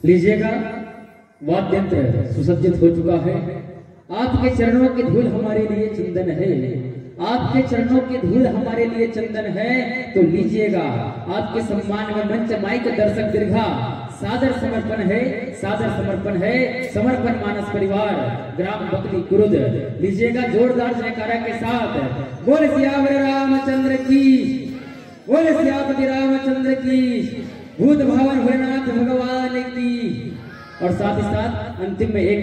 लीजिएगा, वाद्य यंत्र सुसज्जित हो चुका है। आपके चरणों की धूल हमारे लिए चंदन है, आपके चरणों की धूल हमारे लिए चंदन है। तो लीजिएगा, आपके सम्मान में मंच माइक दर्शक दीर्घा सादर समर्पण है, सादर समर्पण है। समर्पण मानस परिवार ग्राम बकली कुरुद। लीजिएगा जोरदार जयकारा के साथ, बोल सियावर रामचंद्र की, बोल सियापति रामचंद्र की, भूत भावन भोलेनाथ भगवान की। और साथ ही साथ अंतिम में एक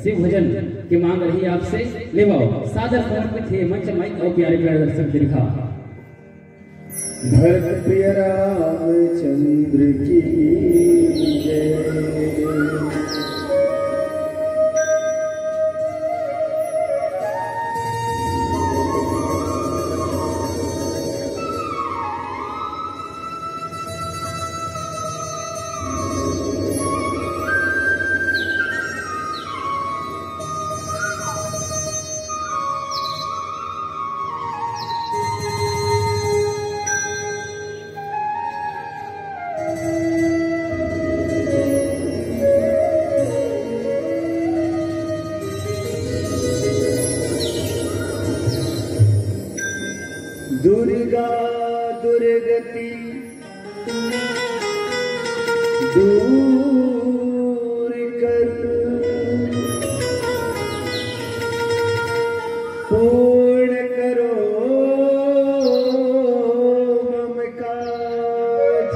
शिव भजन की मांग रही आपसे, ले आओ। सादर समर्पित है मंच माइक और प्यारे प्यारे दर्शक दीर्घा। भक्त प्रिय रामचंद्र की जय। दुर्गा दुर्गति दूर कर, पूर्ण करो मम काज।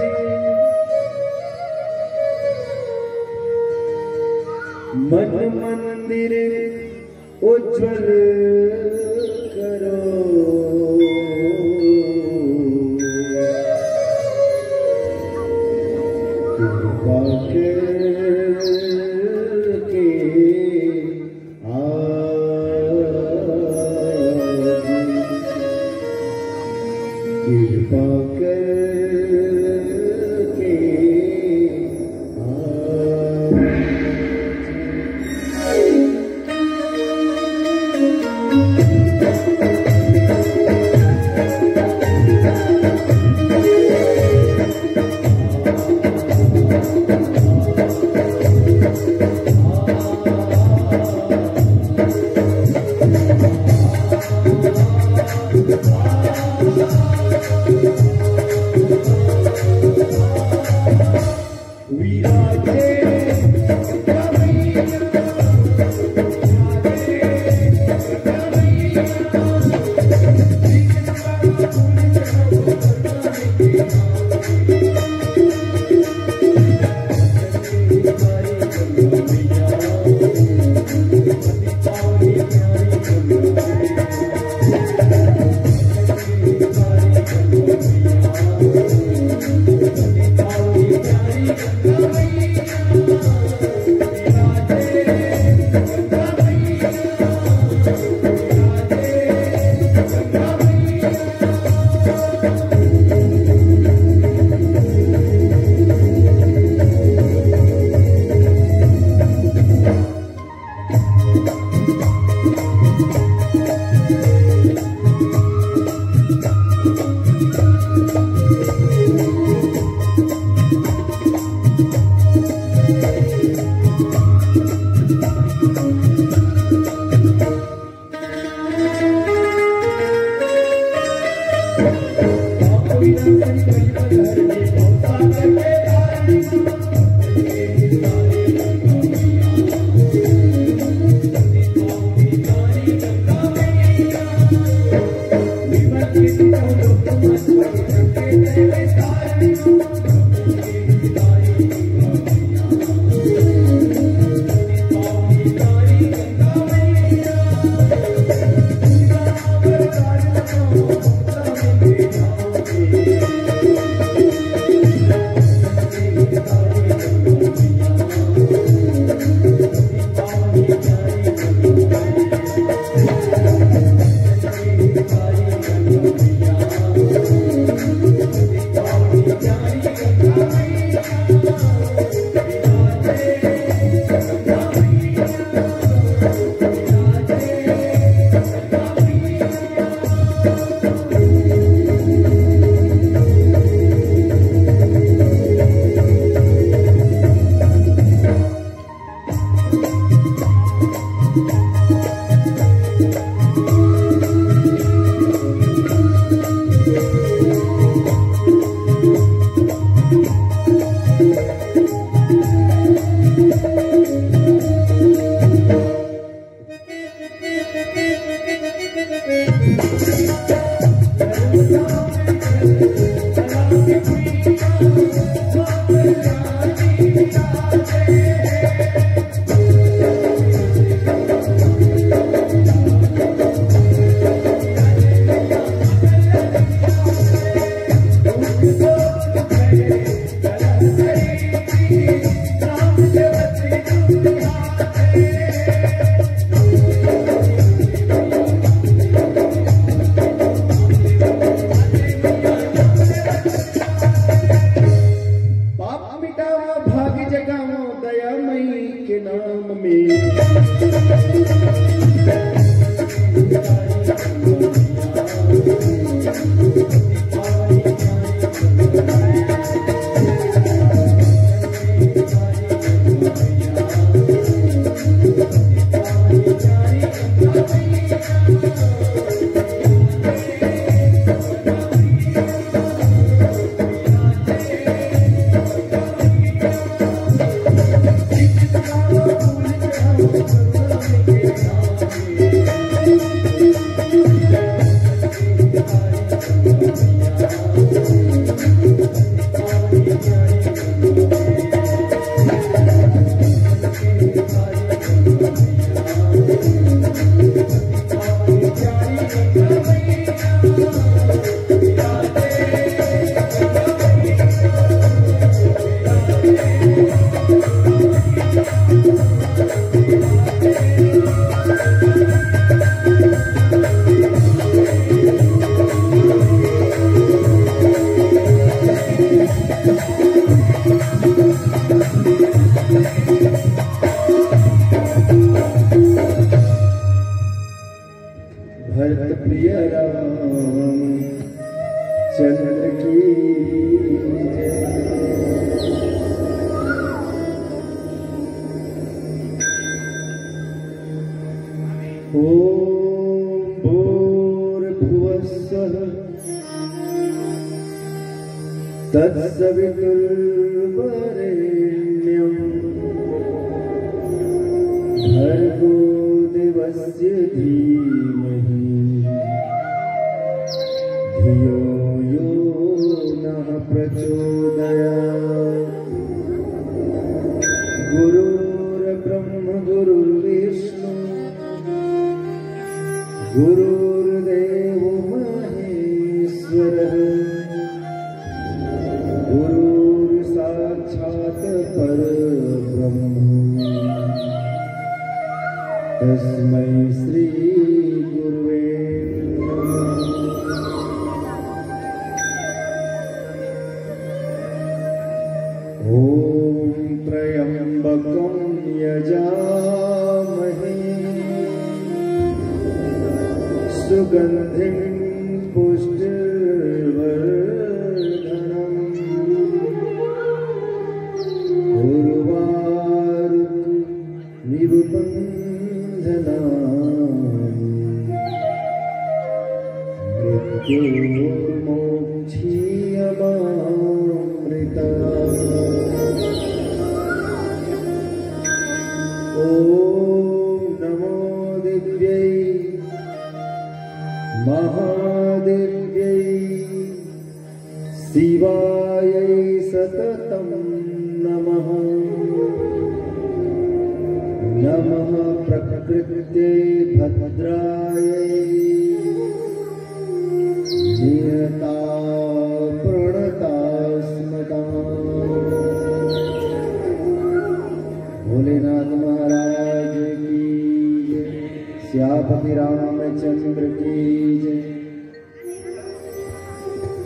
मन मंदिर उज्ज्वल करो, कृपा करके कृपा करके जगाओ दयामयी के नाम में। भरत प्रिय राम चंद्र की ओम भूर्भुवस्सुः तत्सवितुर्वरेण्यं भर्गो देवस्य धीमहि धियो यो नः प्रचोदयात्। गुरुर्ब्रह्म गुरुर्विष्णु गुरुर्देवो महेश्वरः गुरुर्साक्षात् परब्रह्म तस्मै श्री गुरुवे नमः। ओम त्र्यंबकं यजामहे सुगंधिं पुष्टिवर्धनम् उर्वारुकमिव मृत्युर्मोक्षीयमामृता। ओम नमो दिव्यै महादिव्यै शिवायै सततं नमः। नमः प्रकृत्यै भद्रायै नियता प्रणता भोलेनाथ महाराज की जय। श्यापति रामचंद्र की जय।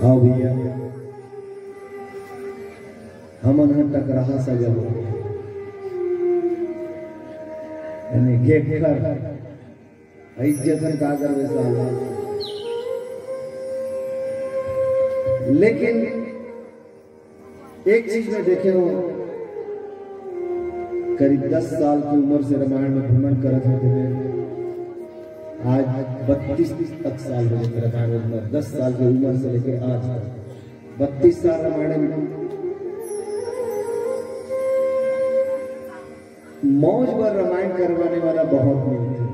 हाँ भैया हमन टकराहा सजब यानी घेखर इज्जतन का कर वैसा। लेकिन एक चीज में देखे हो करीब 10 साल की उम्र से रामायण में भ्रमण करत होते थे। आज 32 तक साल हो गए रामायण में। 10 साल की उम्र से लेकर आज तक 32 साल रामायण में मौज पर रामायण करवाने वाला बहुत नहीं थे।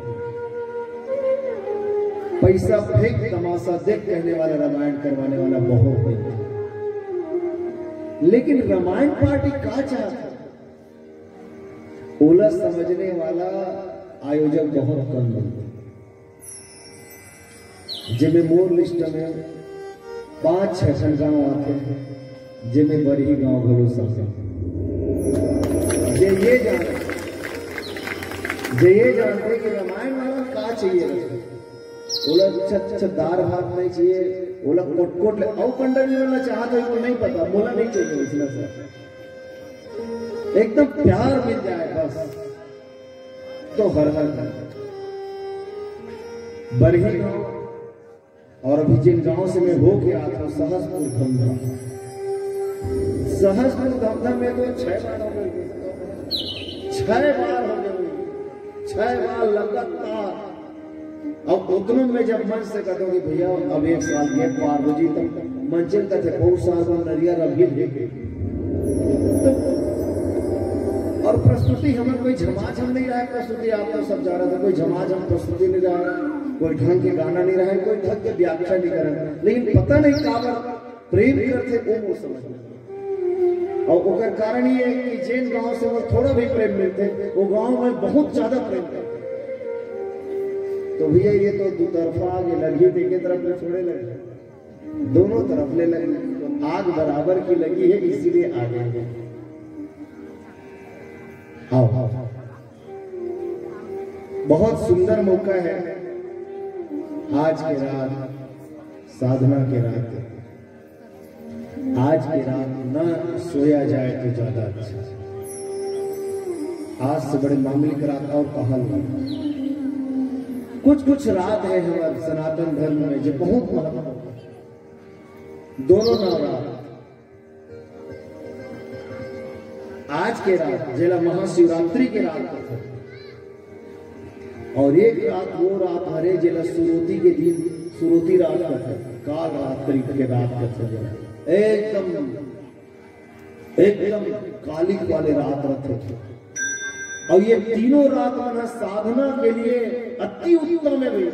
पैसा फेंक तमाशा देख कहने वाला रामायण करवाने वाला बहुत नहीं थे। लेकिन रामायण पार्टी का चाहता ओला समझने वाला आयोजक बहुत कम मिलते। जिनमें मोर लिस्ट में 5-6 गांव आते हैं जिनमें बड़ी गांव घरों सब ये जानते कि रामायण वाला का चाहिए। ओला अच्छा दार भात नहीं चाहिए। ओला कोट औ कंडल वाला चाहता है नहीं पता मोला नहीं चाहिए। इसलिए सर एकदम प्यार मिल जाए बस तो हर हर बरही गांव और अभी जिन गांव से मैं होके आता हूँ सहसपुर धमधा, सहसपुर धमधा में तो 6 बार हो गई, 6 बार हो गई, 6 बार लगातार। अब उतनों में जब मंच से कहता हूँ कि भैया अब 1 साल के पार हो जी, तब मंजिल का थे बहुत साल में नरिया रबिया लेके और प्रस्तुति हमें कोई झमाझम नहीं रहा है। प्रस्तुति आप तो सब जा रहा था, कोई झमाझम प्रस्तुति नहीं रहा है, कोई ढंग के गाना नहीं रहा है, कोई ढंग के व्याख्या नहीं कर रहा है, लेकिन पता नहीं काबर प्रेम करते वो समझ। और उसका कारण ये है कि जिन गांव से वो थोड़ा भी प्रेम मिलते वो गांव में बहुत ज्यादा प्रेम करते। तो भैया ये तो दुतरफा आगे लगी थी के तरफ में थोड़े लगे, दोनों तरफ ले लगे, तो आग बराबर की लगी है इसीलिए आगे आओ। बहुत सुंदर मौका है आज के रात, साधना के रात, आज के रात न सोया जाए तो ज्यादा अच्छा। आज से बड़े मामूली की रात और पहल कुछ रात है हमारे सनातन धर्म में जो बहुत महत्वपूर्ण, दोनों नवरात्र आज के रात जिला महाशिवरात्रि के रात है और एक रात वो रात हरे जिला सुरोती के दिन, सुरोती रात का है, काल रात्रि के रात का है, एकदम कालिक वाले रात रहते। और ये तीनों रात मन साधना के लिए अति उत्तम है भाई।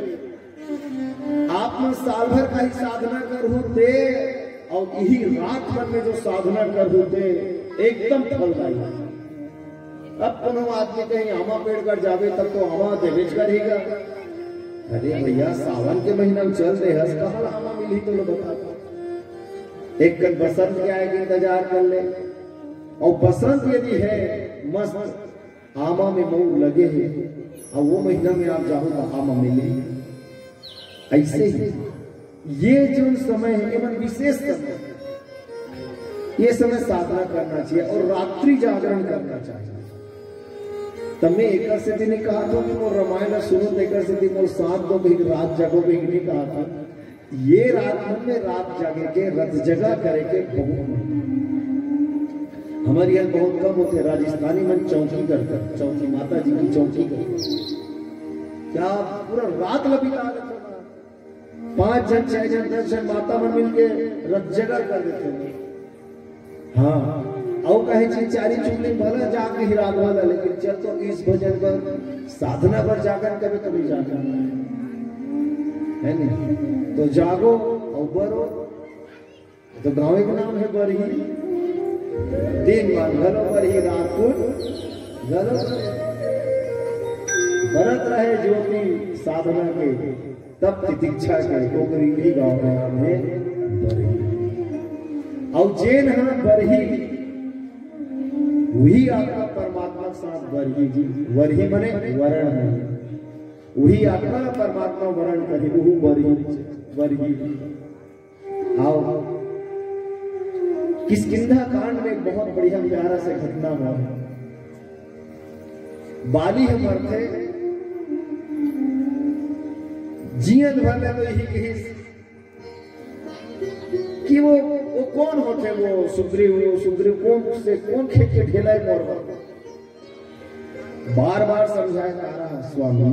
आप में साल भर का ही साधना कर होते और यही रात भर में जो साधना कर होते एकदम फलदायी। अब कोनो आदमी कहीं आमा पेड़ कर जावे तब तो आमा देवेज करेगा। अरे भैया सावन के महीना में चल रहे हस कहाँ आमा मिली तो लो बता। एक कल बसंत के आएगी इंतजार कर ले, और बसंत यदि है मस्त आमा में मऊ लगे है और वो महीना में आप जाओ तो आमा मिले। ऐसे ही ये जो समय है ये विशेष समय, ये समय साधना करना चाहिए और रात्रि जागरण करना चाहिए। तब मैं एक से दिन कहा था कि वो रामायण सुनो, एक से दिन वो 7 दो कहीं रात जगो कहीं नहीं कहा था। ये रात में रात जागे के रत जगह करे के बहुत हमारे यहाँ बहुत कम होते। राजस्थानी मन चौकी करते, चौकी माता जी की चौकी करते, क्या पूरा रात लबिता 5 जन 6 जन 10 जन माता मन मिलके रत जगह कर देते। हाँ और कहे चिंचारी चुगली भला जाके ही रात वाला, लेकिन चल तो इस भजन पर साधना पर जाकर कभी कभी जाकर है नहीं तो जागो और बरो। तो गाँव का नाम है बरही, दिन बार घरों पर ही रात को घरों भरत रहे ज्योति साधना के तब तितिक्षा के कोकरी भी गाँव का नाम है बरही। और जैन है बरही वही आत्मा परमात्मा के साथ बरही जी, वरही मने वरण है, वही आत्मा परमात्मा वरण करे वो बरही बरही। आओ किष्किंधा कांड में एक बहुत बढ़िया प्यारा से घटना हुआ। बाली हम थे जियत भले तो यही कि वो कौन होते वो सुग्रीव कौन से कौन खेत के ढेला मोर बार बार समझाया जा रहा स्वामी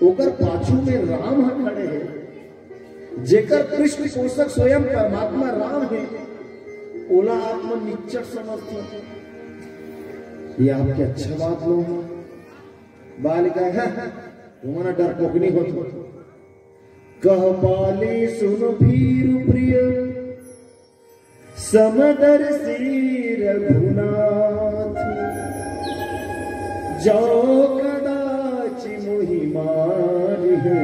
ओकर पाछू में राम है खड़े हैं, जेकर पृष्ठ पोषक स्वयं परमात्मा राम है। ओला आत्मा निश्चर समझते ये आपके अच्छा बात लो बालिका है तुम्हारा डर पोकनी हो कह बाली सुन भीर प्रिय समदर्शी रघुनाथ जो कदाचि मोहि मारि है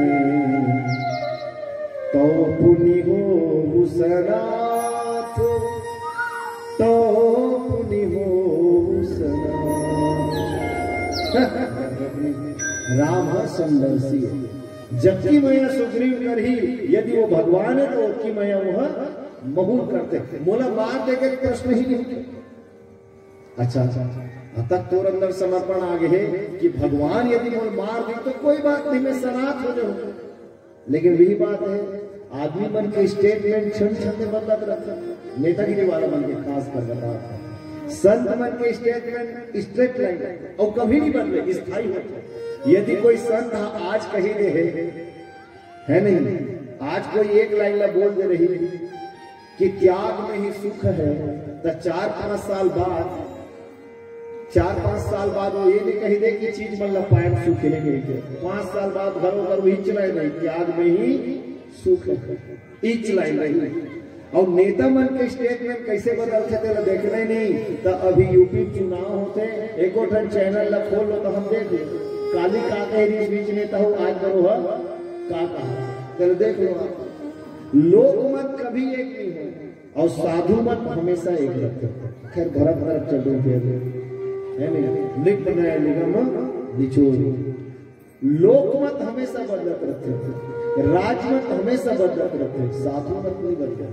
तो पुनि हो सनाथ, तो पुनि हो सनाथ। राम समदर्शी है, जबकि मैं सुग्रीव कर ही यदि वो भगवान है तो उसकी मैं वह मबूल करते। मोला बात देकर प्रश्न ही नहीं, अच्छा तक तोर अंदर समर्पण आ गए कि भगवान यदि मोर मार दे तो कोई बात नहीं, मैं सनात हो जाऊं। लेकिन वही बात है, आदमी मन के स्टेटमेंट क्षण क्षण में बदलत रहता, नेतागिरी वाला मन के खास कर बता। संत मन के स्टेटमेंट स्ट्रेट लाइन और कभी नहीं बदले, स्थायी होते। यदि कोई संत आज कही दे है नहीं, आज कोई एक लाइन ला बोल दे रही कि त्याग में ही सुख है, तो 4-5 साल बाद वो ये नहीं कही दे कि चीज मन ला पायन सुख लेंगे। 5 साल बाद घरों घर वही चलाए नहीं, त्याग में ही सुख है, ई चलाई नहीं। और नेता मन के स्टेटमेंट कैसे बदलते थे देखना ही नहीं। तो अभी यूपी चुनाव होते, एको ठन चैनल ला खोल लो तो हम देख लो काली का कह बीच नेता हो आज करो का कहा, चलो देख लो आप। लोक मत कभी एक नहीं है और साधु मत हमेशा एक रहते। खैर भरत चल रहे है नहीं, लिप्त नया निगम निचोड़। लोक मत हमेशा बदलत रहते, राजमत हमेशा बदलत रहते, साधु मत नहीं बदलते।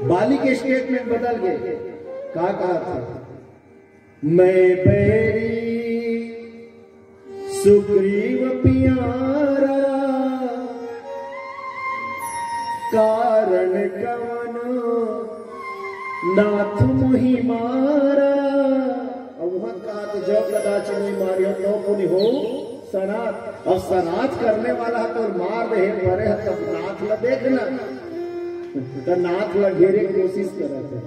बाली के स्टेटमेंट बदल गए, कहा था मैं बैरी सुग्रीव प्यारा, कारण कवन नाथ मोहि मारा। अब वहां कहा तो जब कदाच नहीं मारियो नो पुनि हो सनात। और सनात करने वाला है तो मार रहे परे है, तब नाथ ला देखना तो नाथ ला घेरे कोशिश कर रहे थे।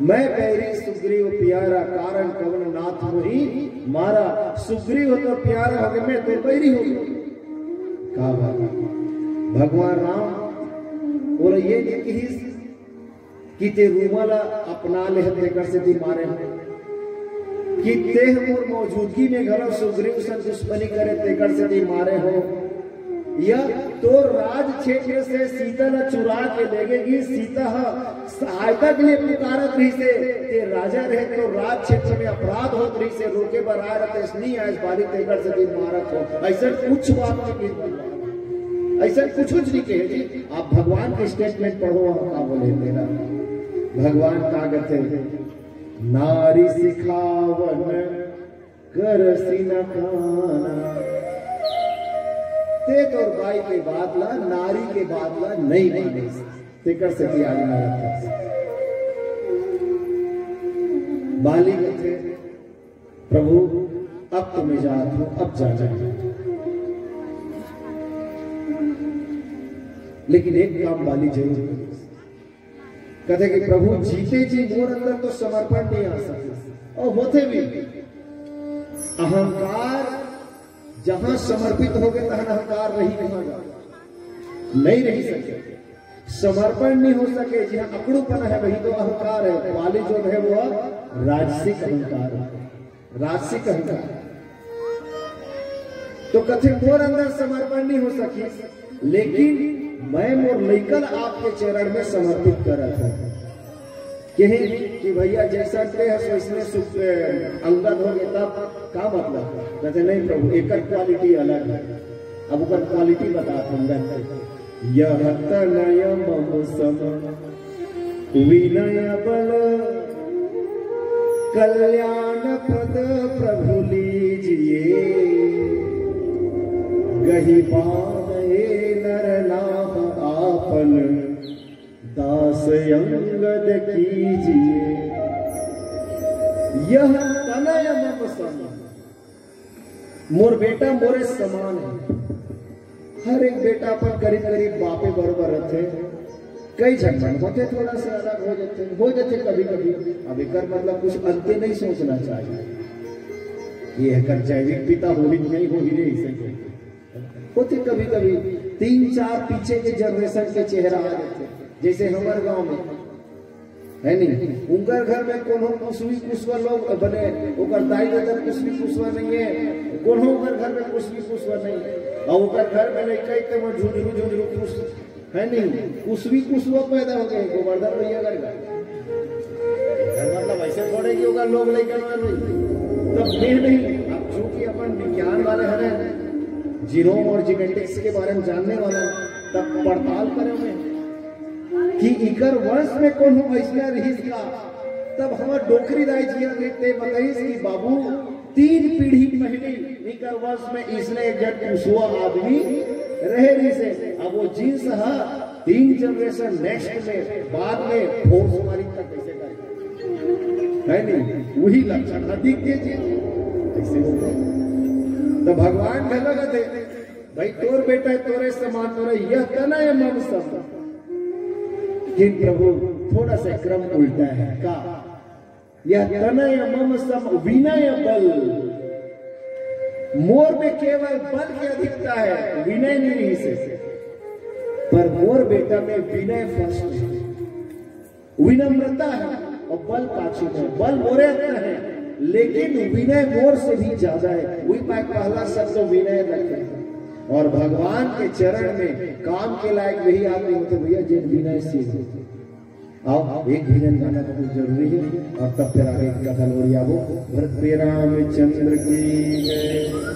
मैं बैरी सुग्रीव प्यारा, कारण कवन नाथ मोहि मारा। सुग्रीव तो प्यारा हो गया, मैं तो बैरी हो गया। कहा भगवान राम बोले ये नहीं कि ते रूमाला अपना ले देकर से दी मारे कि ते मोर मौजूदगी में घर सुग्रीव से दुश्मनी करे तेकर से दी मारे हो। यह तो राज क्षेत्र से सीता न चुरा के लेगेगी, सीता सहायता के लिए पुकारत रही से ते राजा रहे तो राज क्षेत्र में अपराध होत रही से रोके बरा रहते नहीं आज बारी तेकर से दी मारत हो। ऐसा कुछ बात नहीं, ऐसा कुछ नहीं कहे जी। आप भगवान के स्टेटमेंट पढ़ो, क्या बोले तेरा भगवान का कहते नारी सिखावन कर सीना खाना। ते तोर बाई के बादला नारी के बादला नहीं माने ते कर सकी आगे ना रहता। बाली कहते प्रभु अब तुम्हें जात हो, अब जा जाए। लेकिन एक काम बाली जरूर कहते कि प्रभु जीते जी मोर अंदर तो समर्पण नहीं आ सकते और होते भी अहंकार जहां समर्पित हो गए तहां अहंकार नहीं रही सके, समर्पण नहीं हो सके, जहां अकड़ूपन है वही तो अहंकार है। वाली जो है वो राजसिक अहंकार है, राजसिक अहंकार। तो कथे मोर अंदर समर्पण नहीं हो सकी, लेकिन मैं मोर लेकर आपके चरण में समर्पित कर रहा था कि भैया जैसा ते वैसने अंगद हो गए तब का मतलब कहते नहीं प्रभु एक क्वालिटी अलग है। अब ऊपर क्वालिटी बताते अंगद यह तनय मम सम विनय बल कल्याण पद प्रभु लीजिए गही पावे नर नाम आपन दास अंगद कीजिए। यह तनय मम सम, मोर बेटा मोरे समान है। हर एक बेटा पर करीब करीब बापे बराबर रहते, कई झगड़ होते, थोड़ा सा अलग हो जाते कभी कभी। अब एक मतलब कुछ अंत्य नहीं सोचना चाहिए, ये कर जैविक पिता हो ही नहीं हो ही नहीं होते। कभी कभी 3-4 पीछे के जनरेशन के चेहरा आ जाते, जैसे हमारे गांव में है नहीं, उनकर घर में कोनो कुशवी कुशवा लोग बने, उनकर दाई दादा कुशवी कुशवा नहीं है, कोनो उनकर घर में कुशवी कुशवा नहीं है, और उनकर घर में नहीं कई के में झुंझरू कुश है नहीं, कुशवी कुशवा पैदा हो गए। गोवर्धन भैया घर मतलब ऐसे थोड़े कि उनका लोग लेकर तब फिर नहीं। अब चूंकि अपन विज्ञान वाले हैं, जीनोम और जेनेटिक्स के बारे में जानने वाला, तब पड़ताल करें में कि इकर वंश में कौन हो ऐसा रही का तब हमार डोकरी दाई जी ते बताइस कि बाबू 3 पीढ़ी पहले निकर वर्ष में इसने एक जन कुसुआ आदमी रहे रही से अब वो जींस हा 3 जनरेशन नेक्स्ट में बाद में फोर्स मारी तक कैसे करे है नहीं वही लक्षण अधिक के जी कैसे होगा। तो भगवान भला थे भाई तोर बेटा तोरे समान तोरे यह तना है मम सब कि प्रभु थोड़ा सा क्रम उल्टा है का यह तनय मम सम विनय बल मोर में केवल बल की अधिकता है विनय नहीं से पर मोर बेटा में विनय फर्स्ट है विनम्रता है और बल पाछू में बल मोरे अपना है लेकिन विनय मोर से भी ज्यादा है वही पहला शब्द विनय रखे और भगवान के चरण में काम के लायक वही आदमी होते भैया जिन विनय से आओ एक भजन गाना तो बहुत जरूरी है और तब फिर आगे कथा लोरिया वो भरत रामचंद्र की जय।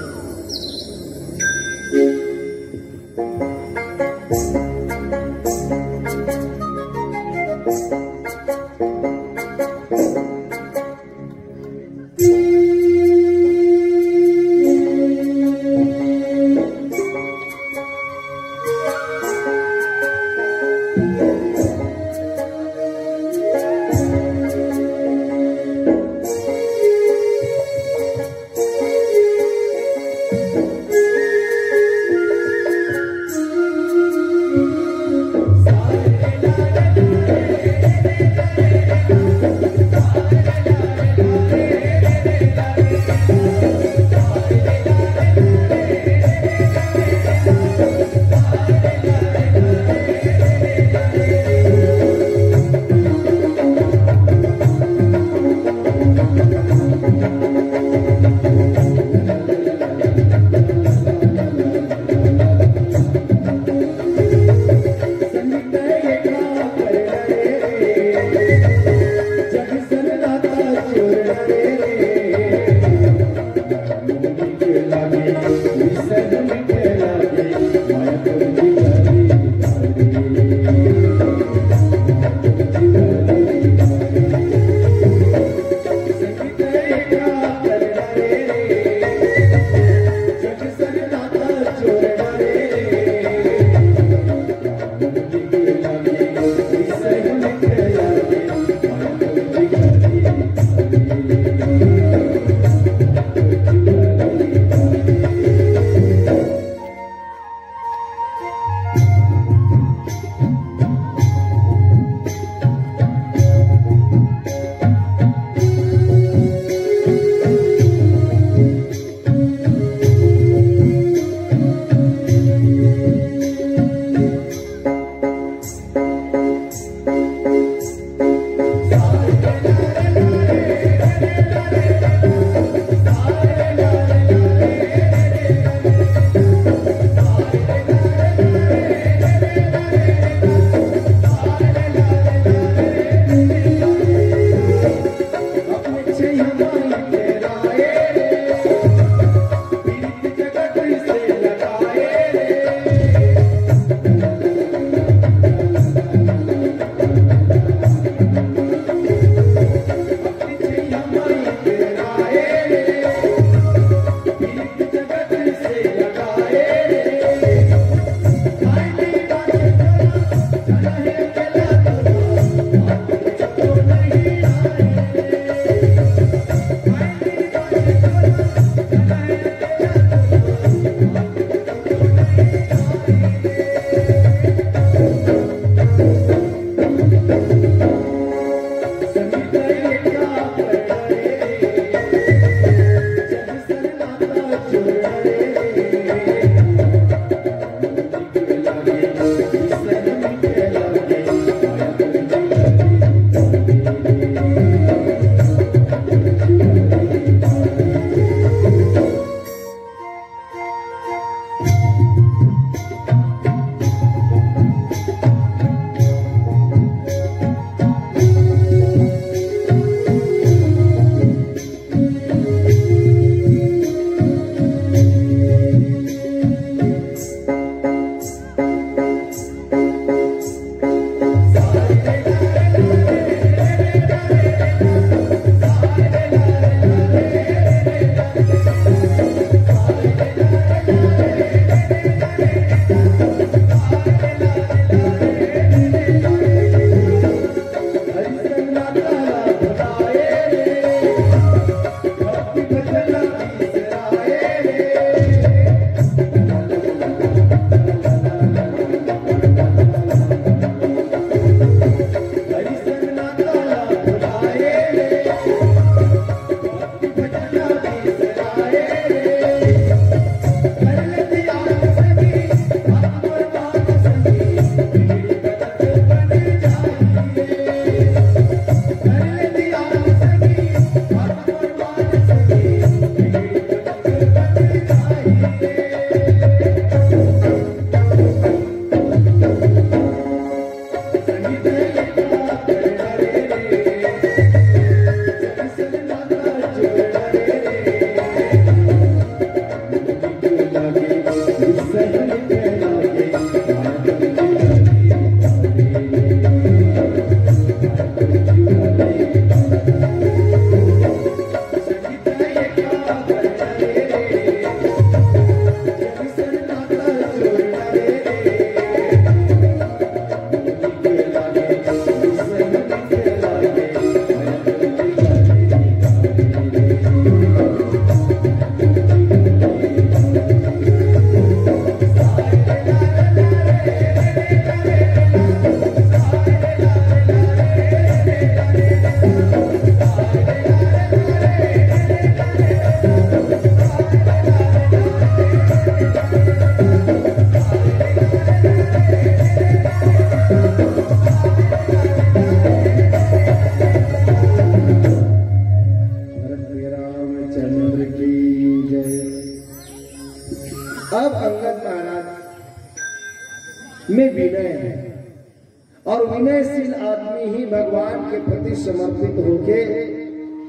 ही भगवान के प्रति समर्पित होके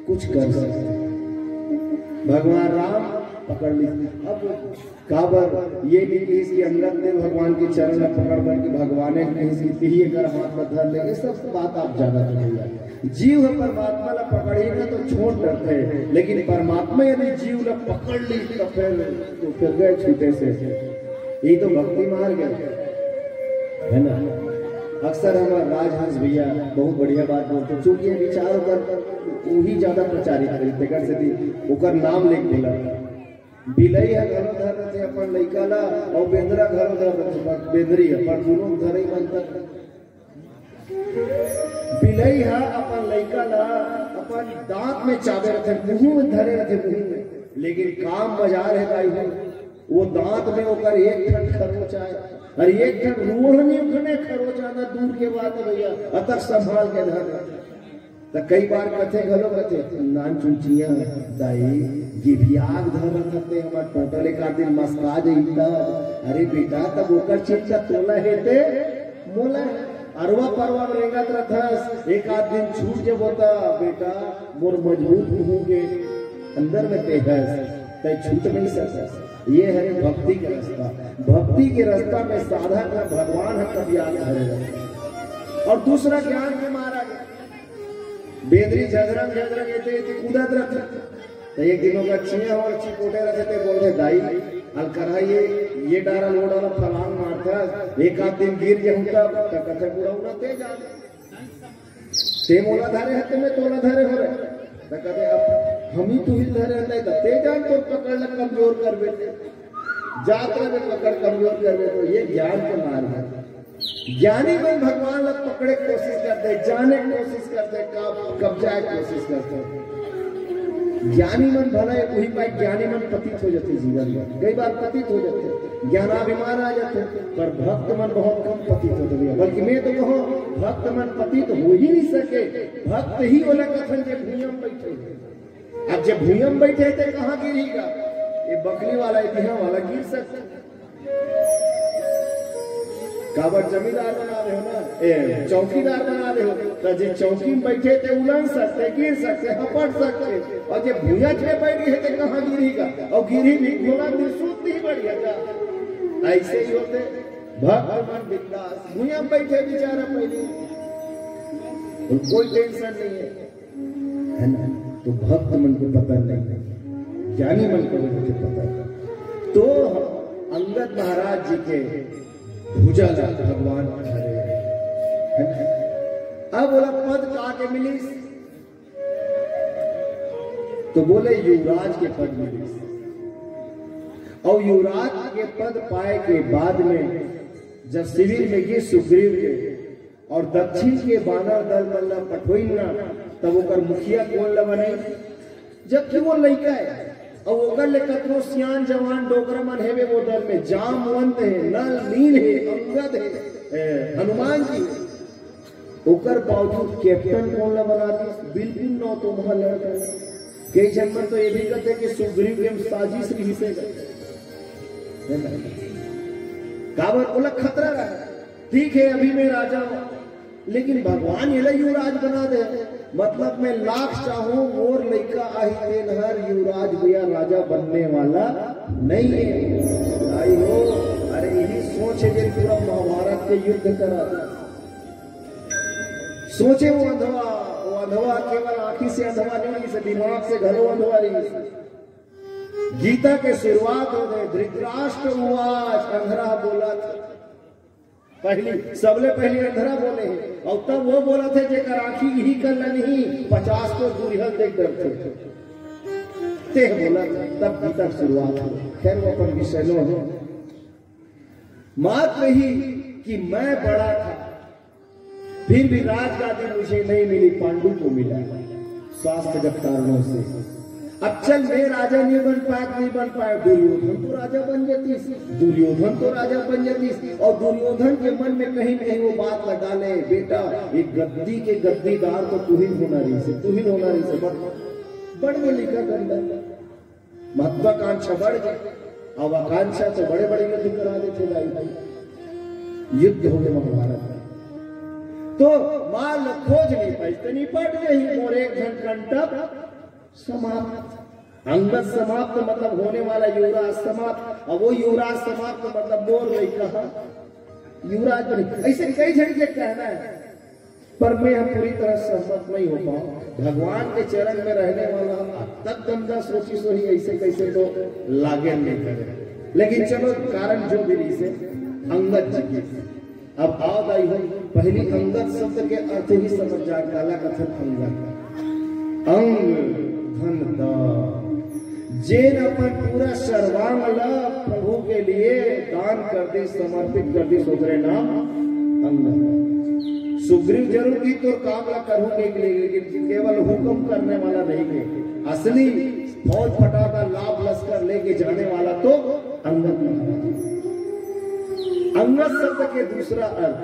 कुछ कर सकते। भगवान राम पकड़ ली। अब काबर ये नहीं कि इसकी अंगत ने भगवान के चरण में पकड़ कर कि भगवान ने इसकी कर हाथ में धर ले, ये सब बात आप ज्यादा नहीं। जीव है परमात्मा ला पकड़ ही ना तो छोड़ डरते हैं, लेकिन परमात्मा यदि जीव ला पकड़ ली तो फिर गए छूटे से। यही तो भक्ति मार्ग है ना। अक्सर हमारे राजहंस भैया बहुत बढ़िया बात बोलते, चूंकि विचार कर वही ज्यादा प्रचारित करते कर से ओकर नाम लेके बोला। बिलई है घरों धर रहे अपन लइका ला और बेंदरा घरों धर रहे बेंदरी अपन दोनों धरे बनता। बिलई है अपन लइका ला अपन दांत में चाबे रखे मुंह में धरे रखे मुंह में, लेकिन काम बाजार है गाई है वो दांत में होकर एक ठन खरोच आए और एक ठन रूढ़ नहीं उखने खरोच आना दूर के बात है भैया, अतक संभाल के धर। तो कई बार कथे घलो कथे नान चुचिया दाई गिभियाग धर रखते हमार टोटल एक दिन मस्का जइता। अरे बेटा तब ओकर चिंता तोला हेते मोला अरवा परवा रेंगत रथस, एक आध दिन छूट जब होता बेटा मोर मजबूत मुंह के अंदर में तेहस तय छूट नहीं सकता। ये है भक्ति का रास्ता। भक्ति के रास्ता में साधक का भगवान है कभी याद करेगा। और दूसरा ज्ञान के मारा गया बेदरी झगरंग झगरंग ये कूदत रखे तो एक दिनों का छिया और चिकोटे रखे थे बोलते दाई हल करा ये डारा लोड वाला फलांग मारता एक आध दिन गिर जाऊंगा कथे पूरा उड़ा तेज आ ते मोला धारे हते में तोला धारे हो रहे तो कहते अब हम ही तू ही धरे रहते तो तेज आन तो पकड़ लग कमजोर कर बेटे जात्रा में पकड़ कमजोर कर बेटे। ये ज्ञान के मार्ग है। ज्ञानी मन भगवान लग पकड़े कोशिश करते, जाने कोशिश करते, कब्जाए कोशिश करते। ज्ञानी मन भला वही पाई ज्ञानी मन पतित हो जाते जीवन में, कई बार पतित हो जाते, ज्ञानाभिमान आ जाते, पर भक्त मन बहुत कम पतित होते भैया। बल्कि मैं तो कहूँ भक्त मन पतित हो ही नहीं सके। भक्त ही वाला कथन जब भूयम बैठे, अब जब भूयम बैठे थे कहाँ गिरेगा? ये बकरी वाला इतिहा वाला गिर सकते। काबर जमींदार बना रहे हो ना, चौकीदार बना रहे हो तो जो चौकी में बैठे थे उलझ सकते, गिर सकते, हपट सकते, और जब भूया में बैठ गए थे कहाँ गिरेगा? और गिरी भी घोड़ा निःशुद्ध ही बढ़िया था। ऐसे ही होते भक्त मन बिंदास भूया में बैठे बेचारा पहले कोई टेंशन नहीं है ना। तो भक्त मन को पता नहीं, ज्ञानी मन को पता है। तो अंगद महाराज जी के भुजा भगवान अब बोला पद कहा के मिली तो बोले युवराज के पद मिली। और युवराज के पद पाए के बाद में जब शिविर में गए सुग्रीव के और दक्षिण के बानर दल मल्ला पठोइना तब ओकर मुखिया कौन ला बने? जबकि वो लड़का है और ओकर ले कतरो सियान जवान डोकरा मन हेवे वो दल में जामवंत है, नल नील है, अंगद है, हनुमान जी है। ओकर बावजूद कैप्टन कौन ला बना दी? बिल्कुल नौ तो महल लड़का कई जन्म तो ये भी कहते कि सुग्रीव के साजिश रही से काबर बोला खतरा रहा। ठीक है अभी मैं राजा हूं, लेकिन भगवान ये युवराज बना दे। मतलब मैं लाख चाहूं और लड़का आई तेन हर युवराज भैया राजा बनने वाला नहीं है। आई हो अरे यही सोच है जो पूरा महाभारत के युद्ध करा। सोचे वो अंधवा केवल आंखी से अंधवा नहीं, से दिमाग से घरों अंधवा रही। गीता के शुरुआत हो गए धृतराष्ट्र उवाच अंधरा बोला था पहली सबले पहले अंधरा बोले हैं और तब वो बोला थे जेकर आंखी यही कर नहीं 50 को दुर्हल देख डरते ते बोला तब गीता शुरुआत हो। खैर वो अपन विषय नो हो मात्र ही कि मैं बड़ा था फिर भी राजगादी मुझे नहीं मिली, पांडु को मिला स्वास्थ्यगत कारणों से। अब चल मैं राजा नहीं बन पाया दुर्योधन तो राजा बन जाती, दुर्योधन तो राजा बन जाती। और दुर्योधन के मन में कहीं कहीं वो बात लगा ले बेटा एक गद्दी के गद्दीदार तो तू ही होना रही से बढ़ गए लिखा गंदा महत्वाकांक्षा बढ़ गई। अब आकांक्षा तो बड़े बड़े युद्ध करा देते भाई, युद्ध हो गए महाभारत में। तो माल खोज नहीं पाई निपट गई और एक घन कंटक समाप्त। अंगद समाप्त मतलब होने वाला युवराज समाप्त, और वो युवराज समाप्त मतलब मोर नहीं कहा युवराज बने। ऐसे कई झटके कहना है, पर मैं हम पूरी तरह सहमत नहीं हो पाऊं। भगवान के चरण में रहने वाला तक गंदा सोची सोही ऐसे कैसे तो लागे नहीं करे, लेकिन चलो कारण जो भी से अंगद जी की। अब आओ आई हो पहली अंगद शब्द के अर्थ ही समझ जाए। काला कथन अंगद अंग धन दा जेन अपन पूरा सर्वांग प्रभु के लिए दान कर दे, समर्पित कर दे, सोचरे नाम अंगद। सुग्रीव जरूर की तो काम ला करूं लेकिन केवल हुक्म करने वाला नहीं है, असली फौज फटाका लाभ लश्कर लेके जाने वाला तो अंगद महाराज। अंगद शब्द के दूसरा अर्थ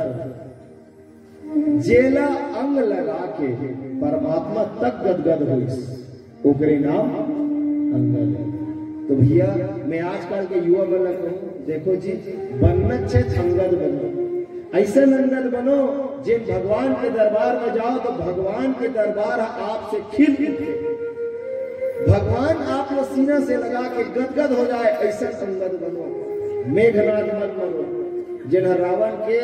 जेला अंग लगा के परमात्मा तक गदगद हुई, ओकरे नाम अंगद। तो भैया मैं आजकल के युवा वाला कहूं, देखो जी बनना चाहिए अंगद बनो, ऐसा अंगद बनो जिन भगवान के दरबार में जाओ तो भगवान के दरबार आपसे खिल उठे, भगवान आपको सीना से लगा के गदगद हो जाए, ऐसा अंगद बनो। मेघनाथ मत बनो जिन रावण के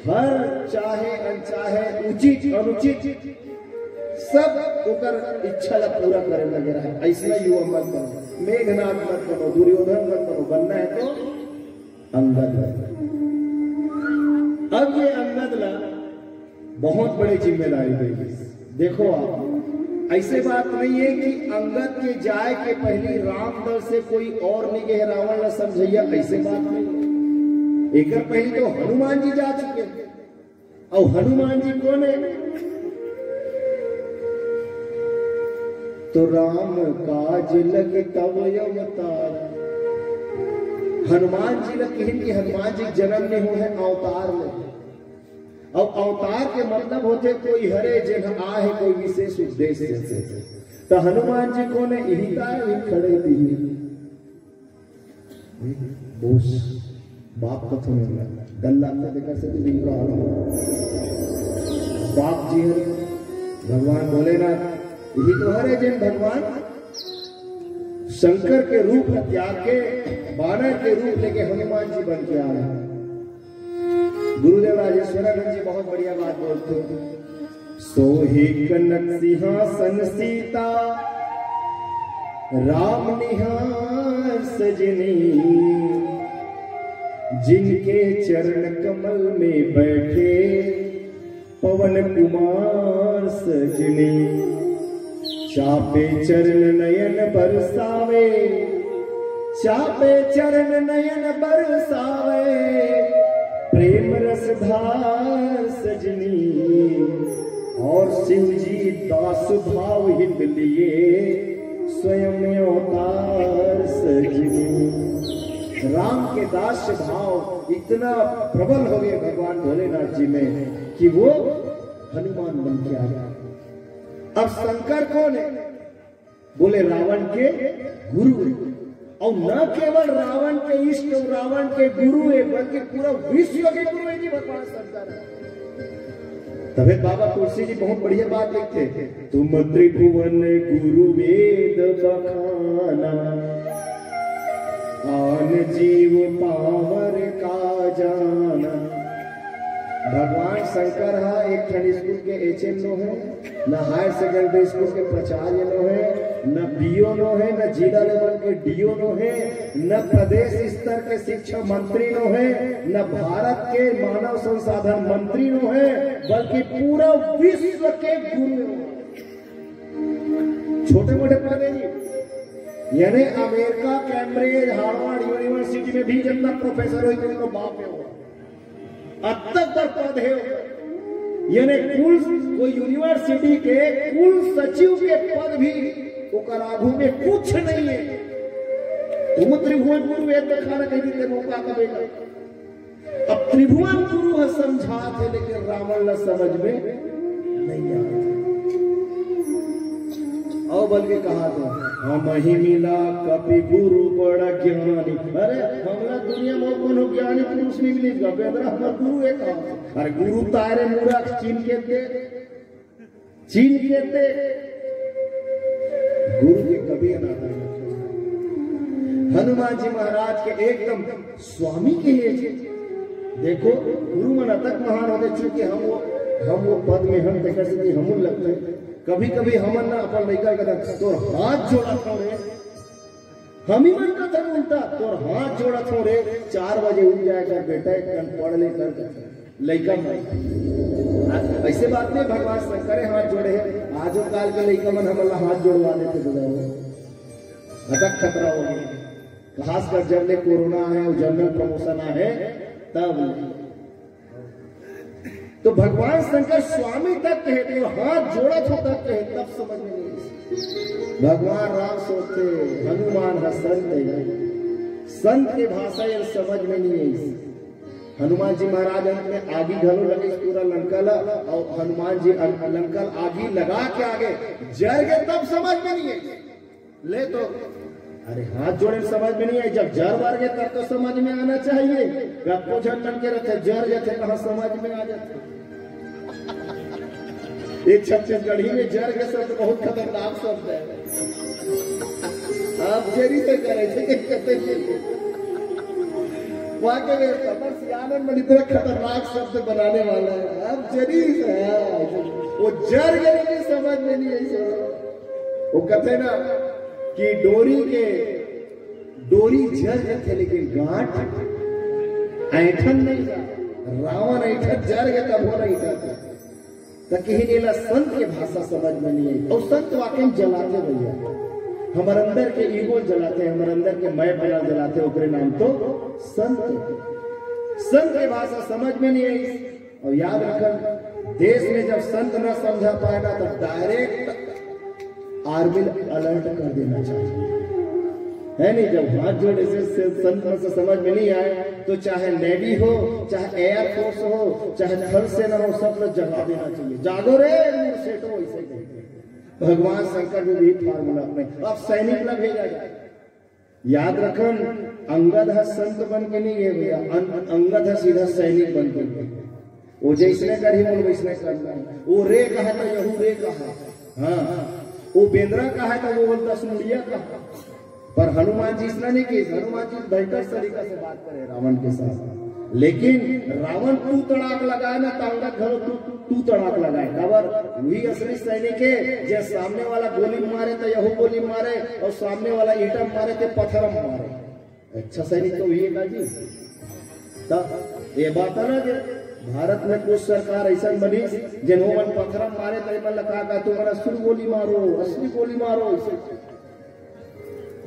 हर चाहे अनचाहे उचित अनुचित सब ओकर इच्छा ला पूरा करे लगे रहे, ऐसा युवा मत बनो। मेघनाथ मत बनो, दुर्योधन मत बनो, बनना है तो अंगद बनो। अब ये अंगद ला बहुत बड़ी जिम्मेदारी देगी। देखो आप ऐसे बात नहीं है कि अंगद के जाए के पहले राम दल से कोई और नहीं गए रावण ला समझैया, ऐसे बात नहीं। एक पहले तो हनुमान जी जा चुके और हनुमान जी कौन है? तो राम काज लग तब अवतार। हनुमान जी लग कि हनुमान जी जन्म में हो है अवतार में, और अवतार के मतलब होते कोई हरे जन आ है कोई विशेष उद्देश्य से। तो हनुमान जी कौन है? यही खड़े थी बोस बाप कथन गल्ला देखा से बाप जी हरे भगवान भोलेनाथ, यही तो हरे जन भगवान शंकर के रूप में त्याग के बानर के रूप लेके हनुमान जी बन के आ रहे हैं। गुरुदेव राजेश्वरानंद जी बहुत बढ़िया बात बोलते हैं, सोहे कनक सिंहासन सीता राम निहार सजनी, जिनके चरण कमल में बैठे पवन कुमार सजनी, चापे चरण नयन बरसावे, चापे चरण नयन बरसावे, प्रेम रस धार सजनी, और शिव जी दास भाव हित लिए स्वयं अवतार सजनी। राम के दास भाव इतना प्रबल हो गए भगवान भोलेनाथ जी में कि वो हनुमान बन के आ गया। अब शंकर कौन है? बोले रावण के गुरु, और न केवल रावण के इष्ट रावण के गुरु है बल्कि पूरा विश्व के गुरु है जी भगवान शंकर है। तभी बाबा तुलसी जी बहुत बढ़िया बात लिखते, तुम त्रिभुवन गुरु वेद बखाना, आन जीव पावर का जाना। भगवान शंकर हा एक खंड स्कूल के HM नो है, न हायर सेकेंडरी स्कूल के प्राचार्य नो है, न BO नो है, न जिला लेवल के DO नो है, न प्रदेश स्तर के शिक्षा मंत्री नो है, न भारत के मानव संसाधन मंत्री नो है, बल्कि पूरा विश्व के गुरु है। छोटे मोटे पद है जी, यानी अमेरिका कैम्ब्रिज हार्वर्ड यूनिवर्सिटी में भी जितना प्रोफेसर हुई तो बाप है अब तक पद है, यानी कुल कोई यूनिवर्सिटी के कुल सचिव के पद भी आगू में कुछ नहीं है। तुम त्रिभुवन गुरु वेद खाना कहीं देते मौका कबेगा। अब त्रिभुवन गुरु है समझा थे, लेकिन रावण न समझ में नहीं आया। और बल के कहा था हम ही मिला कपि गुरु बड़ा ज्ञानी। अरे हमला दुनिया में कोनो ज्ञानी पुरुष नहीं मिली बेदरा हमर गुरु एक। अरे गुरु तारे मूर्ख चीन के दे गुरु के कभी अनादर। हनुमान जी महाराज के एकदम स्वामी के लिए देखो गुरु मन तक महान होते चूंकि हम वो पद में हम देखा से हम लगते हैं। कभी कभी हमन ना अपन लड़का कहता तो हाथ जोड़ा था रे, हम ही मन का था उल्टा तो हाथ जोड़ा था रे 4 बजे उठ जाएगा बेटा पढ़ ले कर लड़का मन ऐसे बात नहीं। भगवान शंकर हाथ जोड़े हैं आजो काल के लड़का मन हमला हाथ जोड़वा देते अतक खतरा हो गया। खासकर जब ले कोरोना है और जनरल प्रमोशन है तब तो भगवान शंकर स्वामी तक कहे तो हाथ जोड़ा तो तक कहे तब समझ में नहीं। भगवान राम सोचते हनुमान है संत की भाषा ये समझ में नहीं आई। हनुमान जी महाराज में आगी घलो लगे पूरा लंकल और हनुमान जी लंकल आगी लगा के आगे जर गए तब समझ में नहीं आई। ले तो अरे हाथ जोड़े समझ में नहीं आई, जब जर बार गए तब तो समझ में आना चाहिए। गप्पो झटन के रहते जर जाते कहाँ समझ में आ जाते। एक छत्तीसगढ़ी में जर के शब्द बहुत खतरनाक शब्द है। आप जरी से करे थे वाकई में समर सियानन में इतना खतरनाक शब्द बनाने वाला है। आप जरी से वो जर के समझ में नहीं आई। वो कहते ना कि डोरी जर थे लेकिन गांठ ऐठन नहीं था। रावण ऐठन जर गया तब हो नहीं था कहीं नीला संत की भाषा समझ में नहीं आई। और संत वाकई जलाते भैया हमारे अंदर के ईगो जलाते हमारे अंदर के मैं बना जलाते ओकरे नाम तो संत की भाषा समझ में नहीं आई। और याद रखना देश में जब संत न समझा पाए ना तो डायरेक्ट आर्मी अलर्ट कर देना चाहिए है नहीं। जब हाथ जोड़े से संत से समझ में नहीं आए तो चाहे नेवी हो चाहे एयरफोर्स हो चाहे थल सेना हो सब लोग जगा देना चाहिए। जागो रे सेठो ऐसे भगवान शंकर भी फार्मूला अपने अब सैनिक न भेजा जाए। याद रखन अंगद है संत बन के नहीं है भैया, अंगद है सीधा सैनिक बन के। वो जैसने कर ही वैसने करना है। वो रे कहा तो यहू रे कहा, हाँ वो बेंद्रा का है तो वो बोलता सुनिया का। पर हनुमान जी इसने नहीं की। हनुमान जी बेहतर तरीका से बात करे रावण के साथ। लेकिन रावण तू तड़ाक लगाए ना तांगत घरो तू तड़ाक लगाए खबर वही असली सैनिक है। जैसे सामने वाला गोली मारे तो यहू गोली मारे और सामने वाला ईटम मारे तो पत्थर मारे। अच्छा सैनिक तो वही है जी। तब ये बात है ना कि भारत में कुछ सरकार ऐसा बनी जिन्होंने पत्थर मारे तो लगा तुम्हारा असली गोली मारो असली गोली मारो।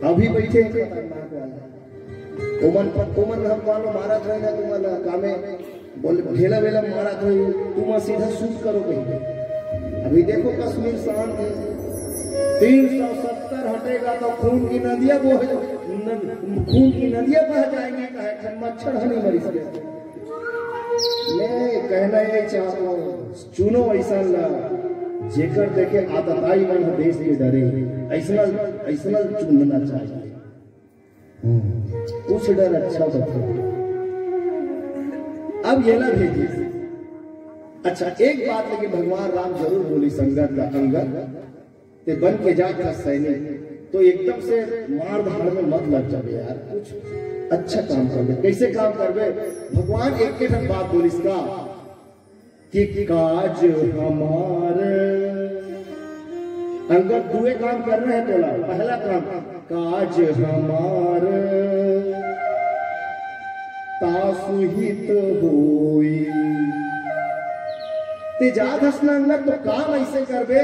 अभी बैठे खतरनाक वाला ओमन हम मानो मारा था ना तुम्हारा कामे बोले ढेला वेला मारा था तुम सीधा शूट करो कहीं। अभी देखो कश्मीर शांत है 370 हटेगा तो खून की नदियां बह जाएंगी। मच्छर नहीं मरी सके। मैं कहना ये चाहता हूँ चुनो ऐसा जेकर देखे आतताई मन देश में डरे ऐसा चुनना चाहिए। कुछ डर अच्छा बता। अब ये ना भेजिए। अच्छा एक बात लेकिन भगवान राम जरूर बोली संगत का अंगद ते बन के जाकर सैनिक तो एकदम से मार धाड़ में मत लग जाए यार। कुछ अच्छा काम कर। कैसे काम करबे भगवान एक के बात बोली इसका कि काज हमारे अंगद दुए काम कर रहे हैं। तोला पहला काम काज हमारे तासुहित होई ते जात हसना अंगद तो काम ऐसे करबे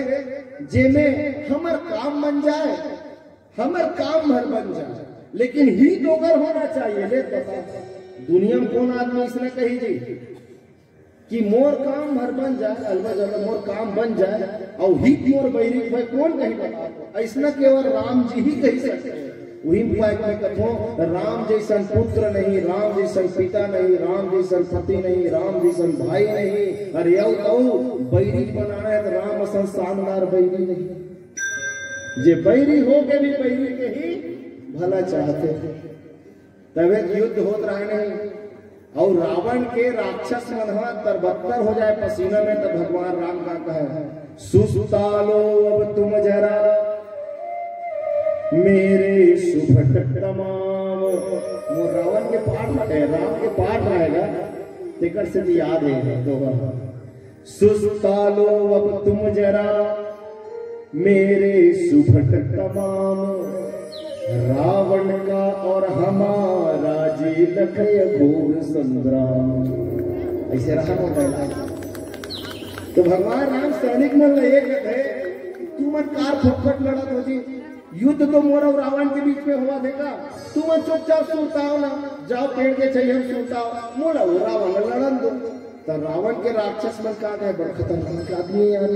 जेमे हमर काम बन जाए हमर काम भर बन जाए। लेकिन ही दोगर होना चाहिए। ले बता दुनिया में कौन आदमी इसने कही जी कि मोर काम भर बन जाए अलबत मोर काम बन जाए और ही मोर बैरी भाई कौन कही बता। ऐसा केवल राम जी ही कही सकते हैं। वही में कथो राम जैसन पुत्र नहीं राम जैसन पिता नहीं राम जैसन पति नहीं राम जैसन भाई नहीं। अरे बैरी बनाना है तो राम असन शानदार बैरी नहीं। जे बैरी हो के भी बैरी के ही भला चाहते, तबे युद्ध होत रहे नहीं। और रावण के राक्षस मन तरबत्तर हो जाए पसीना में, तो भगवान राम का कहे सुसुतालो अब तुम जरा मेरे सुभट तमाम। वो रावण के पाठ है, राम के पाठ रहेगा तेकर से भी याद है दोबारा। सुसुतालो अब तुम जरा मेरे सुभट तमाम, रावण का और हमारा जी लखय घोर संग्राम। ऐसे रहा होता है। तो भगवान राम सैनिक मन ये कहते तू मन कार फटफट लड़त हो जी, युद्ध तो मोर और रावण के बीच में हुआ देगा, तू मन चुपचाप सुताओ ना, जाओ पेड़ के चाहिए हम सुताओ, मोला वो रावण लड़न दो। तो रावण के राक्षस मन का है बड़ा खतरनाक आदमी यार,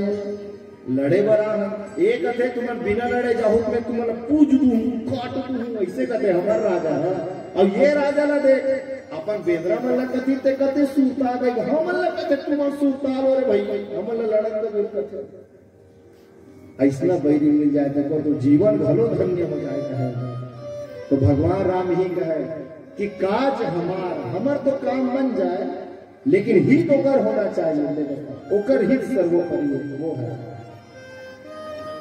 लड़े बड़ा है। एक कहते तुम्हारे बिना लड़े जाओ मैं तुम्हारा पूज दूं काट दूं, ऐसे कहते हमारा राजा है। अब ये राजा ला दे अपन बेदरा मन कथी ते कहते सूता गई, हम ला कहते तुम सूता लो रे भाई, हम ला लड़न तो बिल कहते ऐसा बैरी मिल जाए देखो तो जीवन भलो धन्य हो जाए। कहे तो भगवान राम ही कहे कि काज हमार तो काम बन जाए, लेकिन हित ओकर होना चाहिए, ओकर हित सर्वोपरि वो है।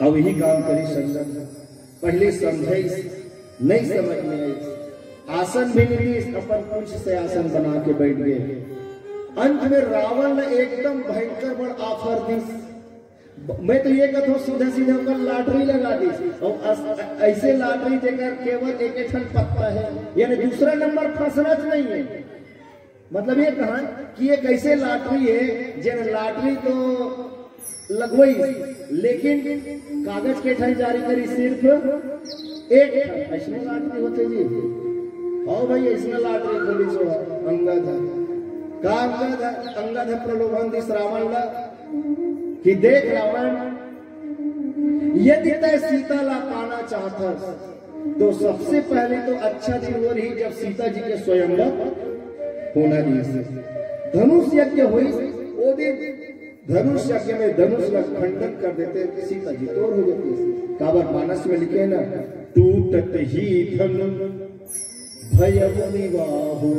अब यही काम करी संगत, पहले समझे नहीं समझ में आई, आसन भी नहीं अपन कुछ से आसन बना के बैठ गए। अंत में रावण ने एकदम भयंकर बड़ ऑफर दी। मैं तो ये कहता हूँ सीधा सीधा होकर लॉटरी लगा दी, और ऐसे लॉटरी देकर केवल एक ठन पत्ता है, यानी दूसरा नंबर फंसना नहीं है। मतलब ये कहा कि एक ऐसे लॉटरी है जिन लॉटरी तो लगवाई, लेकिन कागज के ठन जारी करी सिर्फ एक ऐसा लॉटरी होते जी। और भाई ऐसा लॉटरी खोली सो अंगद है का अंगद है प्रलोभन दिस रावण ला कि देख रावण यदि तय सीता ला पाना चाहता तो सबसे पहले तो अच्छा दिन वो रही जब सीता जी के स्वयंवर होना दी से धनुष यज्ञ हुई, वो दिन धनुष यज्ञ में धनुष का खंडन कर देते, सीता जी तोड़ हो जाती। काबर मानस में लिखे ना टूटत ही धनु भय विवाहो,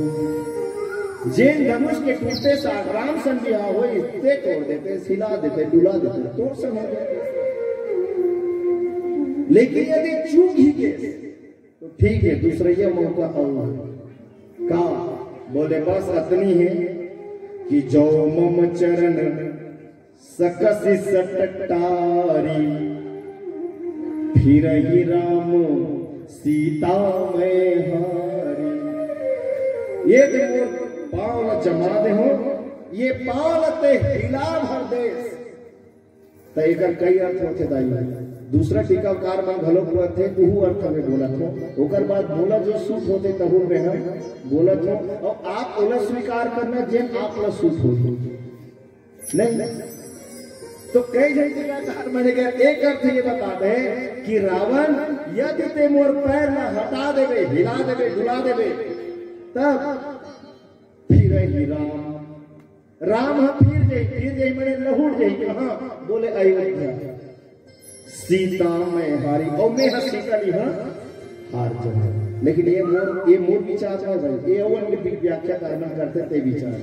जैन धनुष के टूटते राम सन बिहार हो ते तोड़ देते, सिला देते, डुला देते, तोड़ सब हो जाते। लेकिन यदि चूक ही गए तो ठीक है, दूसरा ये मौका और का बोले बस अतनी है कि जो मम चरण सकसी सटटारी फिर ही राम सीता में हारी। ये देखो पाँव जमा दे हो, ये पाँव लते हिला भर देश। तो एक कई अर्थ होते दाई, दूसरा टीकाकार में भलो थे उहू अर्थ में बोला था, ओकर बाद बोला जो सूट होते तहु में हम बोला था। और आप ओला स्वीकार करना जेन आप ला सूट हो नहीं। तो कई जन टीकाकार मैंने कहा एक अर्थ ये बताते हैं कि रावण यदि ते मोर पैर न हटा देवे, हिला देवे, डुला देवे, तब फिर ही राम फिर जाई मैंने लहुड़ जाई। हाँ बोले अयोध्या सीता में हारी, और मैं सीता ली हाँ हार जाए। लेकिन ये मोर विचार है भाई, ये अवन व्याख्या करना करते ते विचार।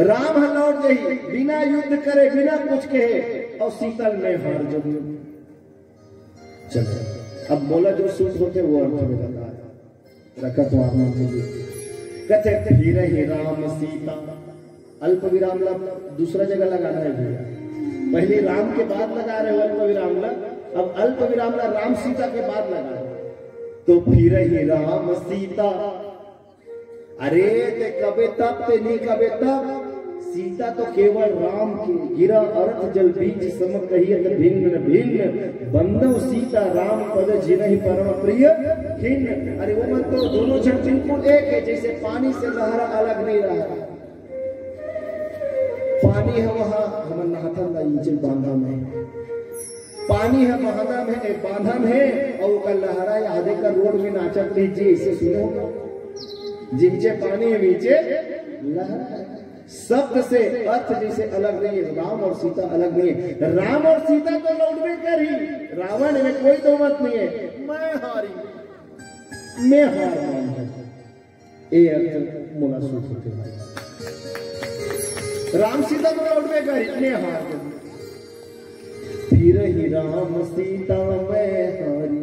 राम लौट जाई बिना युद्ध करे, बिना कुछ कहे, और सीतल में हार जब। चलो अब बोला जो सूट होते वो अर्थ में बता रखा तो आपने कहते फिर ही राम सीता, अल्प विराम दूसरा जगह लगाना है भैया, पहले राम के बाद लगा रहे हो अल्प विराम, अब अल्प विराम राम सीता के बाद लगा रहे। तो फिर ही राम सीता, अरे ते कबे तब ते नहीं कबे तब, सीता तो केवल राम की गिरा अर्थ जल बीज सम कहियत भिन्न भिन्न, बंदव सीता राम पद जिनहि परम प्रिय खिन्न। अरे वो मत तो दोनों जन बिल्कुल एक है, जैसे पानी से लहरा अलग नहीं रहा। पानी है वहां हम नहाता नीचे बांधा में, पानी है बांधा में है, और कल लहरा आधे का रोड में नाचत लीजिए, इसे सुनो जिनचे पानी है नीचे लहरा। शब्द से अर्थ जैसे अलग नहीं है, राम और सीता अलग नहीं है। राम और सीता तो लौटवे कर ही, रावण में कोई दो मत नहीं है। मैं हारी, मैं हार मान है, ये अर्थ मोला सूट होते भाई। राम सीता तो लौटवे कर ही, मैं हार गई। फिर ही राम सीता मैं हारी।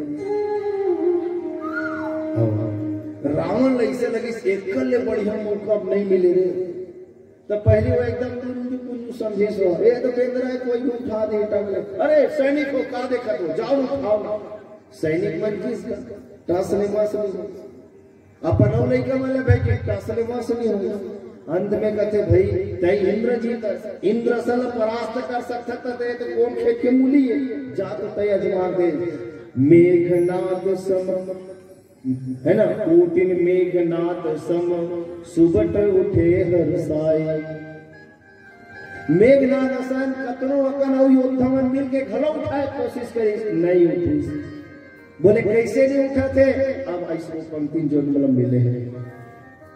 रावण ऐसे लगी एकल ले बढ़िया मौका अब नहीं मिले रे। तो पहली वो एकदम कुछ समझे सो ये तो केंद्र है, कोई भी उठा दे टंग। अरे सैनिक को का देखा तो जाओ उठाओ ना। सैनिक मन किस टासले मास नहीं अपन नहीं का मतलब भाई कि टासले मास नहीं होगा। अंत में कहते भाई तय इंद्रजीत इंद्र सल परास्त कर सकता थे तो कौन खेत के मूली है जा तो तय अजमान दे। मेघनाद सम है ना, कोटिन मेघनाद सम सुबट उठे हरसाए। मेघनाद असन कतनो अकन और योद्धावन मिल के घलो उठाए कोशिश करी, नहीं उठी। बोले कैसे नहीं उठाते, अब ऐसे पंक्ति जो मतलब मिले हैं।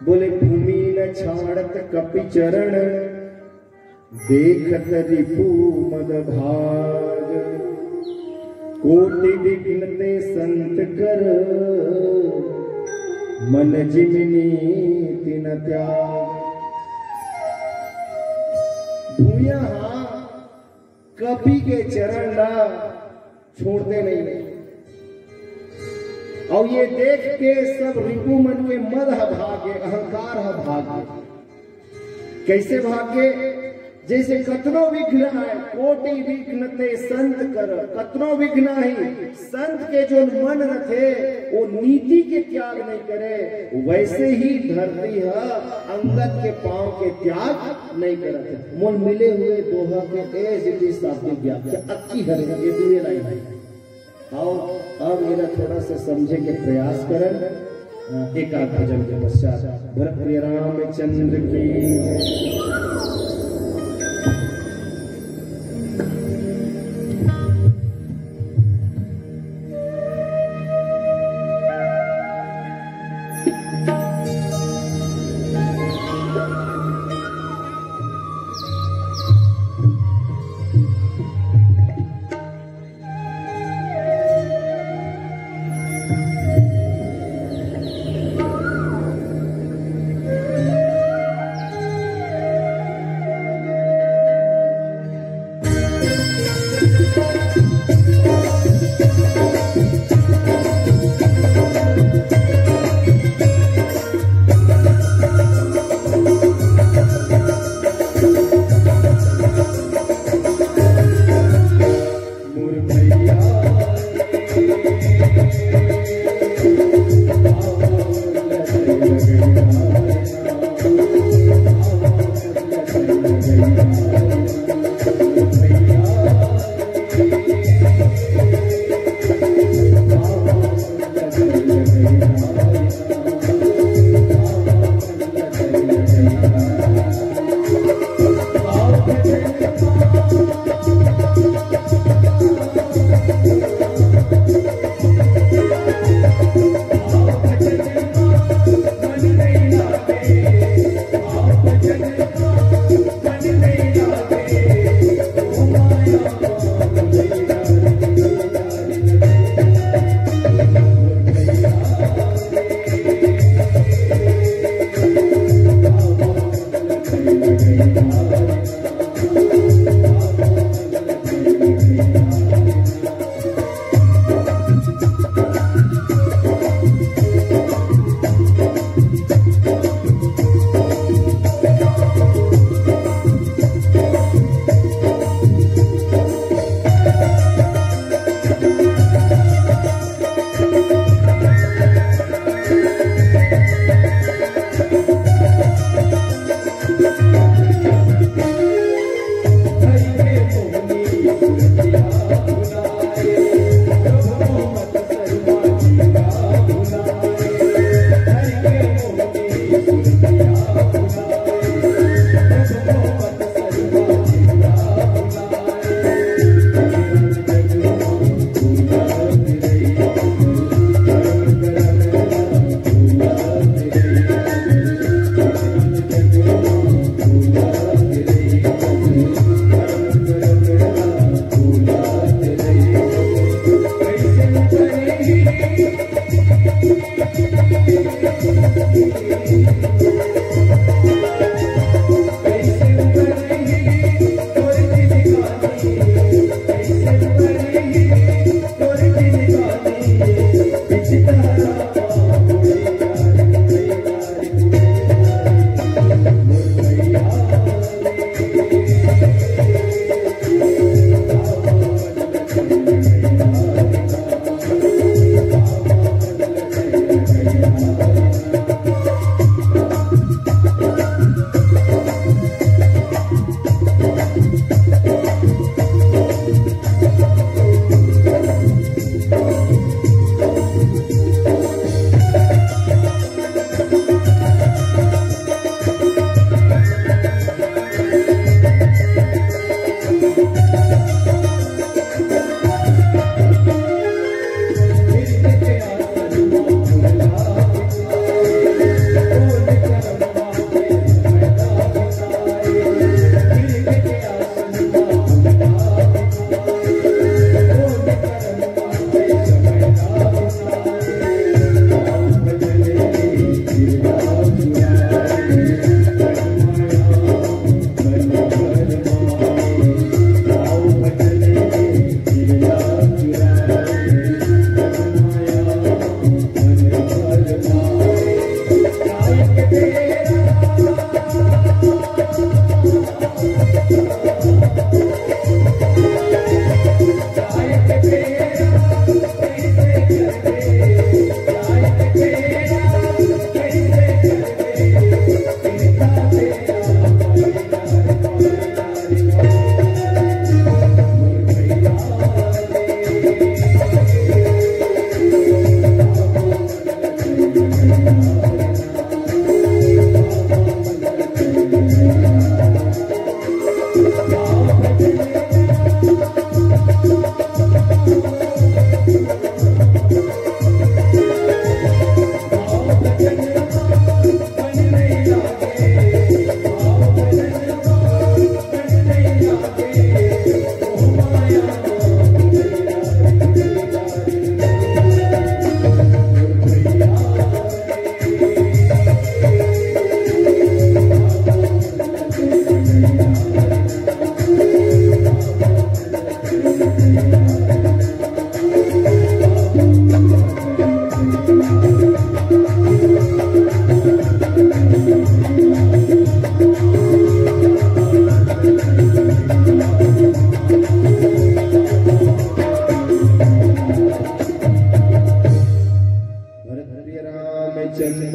बोले भूमि न छाड़त कपि चरण देखत रिपु मद भाग। कोटि विघ्न ते संत कर मन जिमिनी तिन त्याग। भूया कपि के चरण ला छोड़ते नहीं, और ये देख के सब रिपु मन के मद भागे, अहंकार भागे। कैसे भागे, जैसे कतनो विघ्न है कोटि विघ्न ते संत कर। कतनो विघ्न ही संत के जो मन रथे वो नीति के त्याग नहीं करे, वैसे ही धरती है अंगद के पांव के त्याग नहीं करते। मन मिले हुए दोहा के शाब्दिक व्याख्या अच्छी है ये दुए लाइन है। आओ अब मेरा थोड़ा सा समझे के प्रयास करें। एक आध भजन के पश्चात भरत प्रिय रामचंद्र की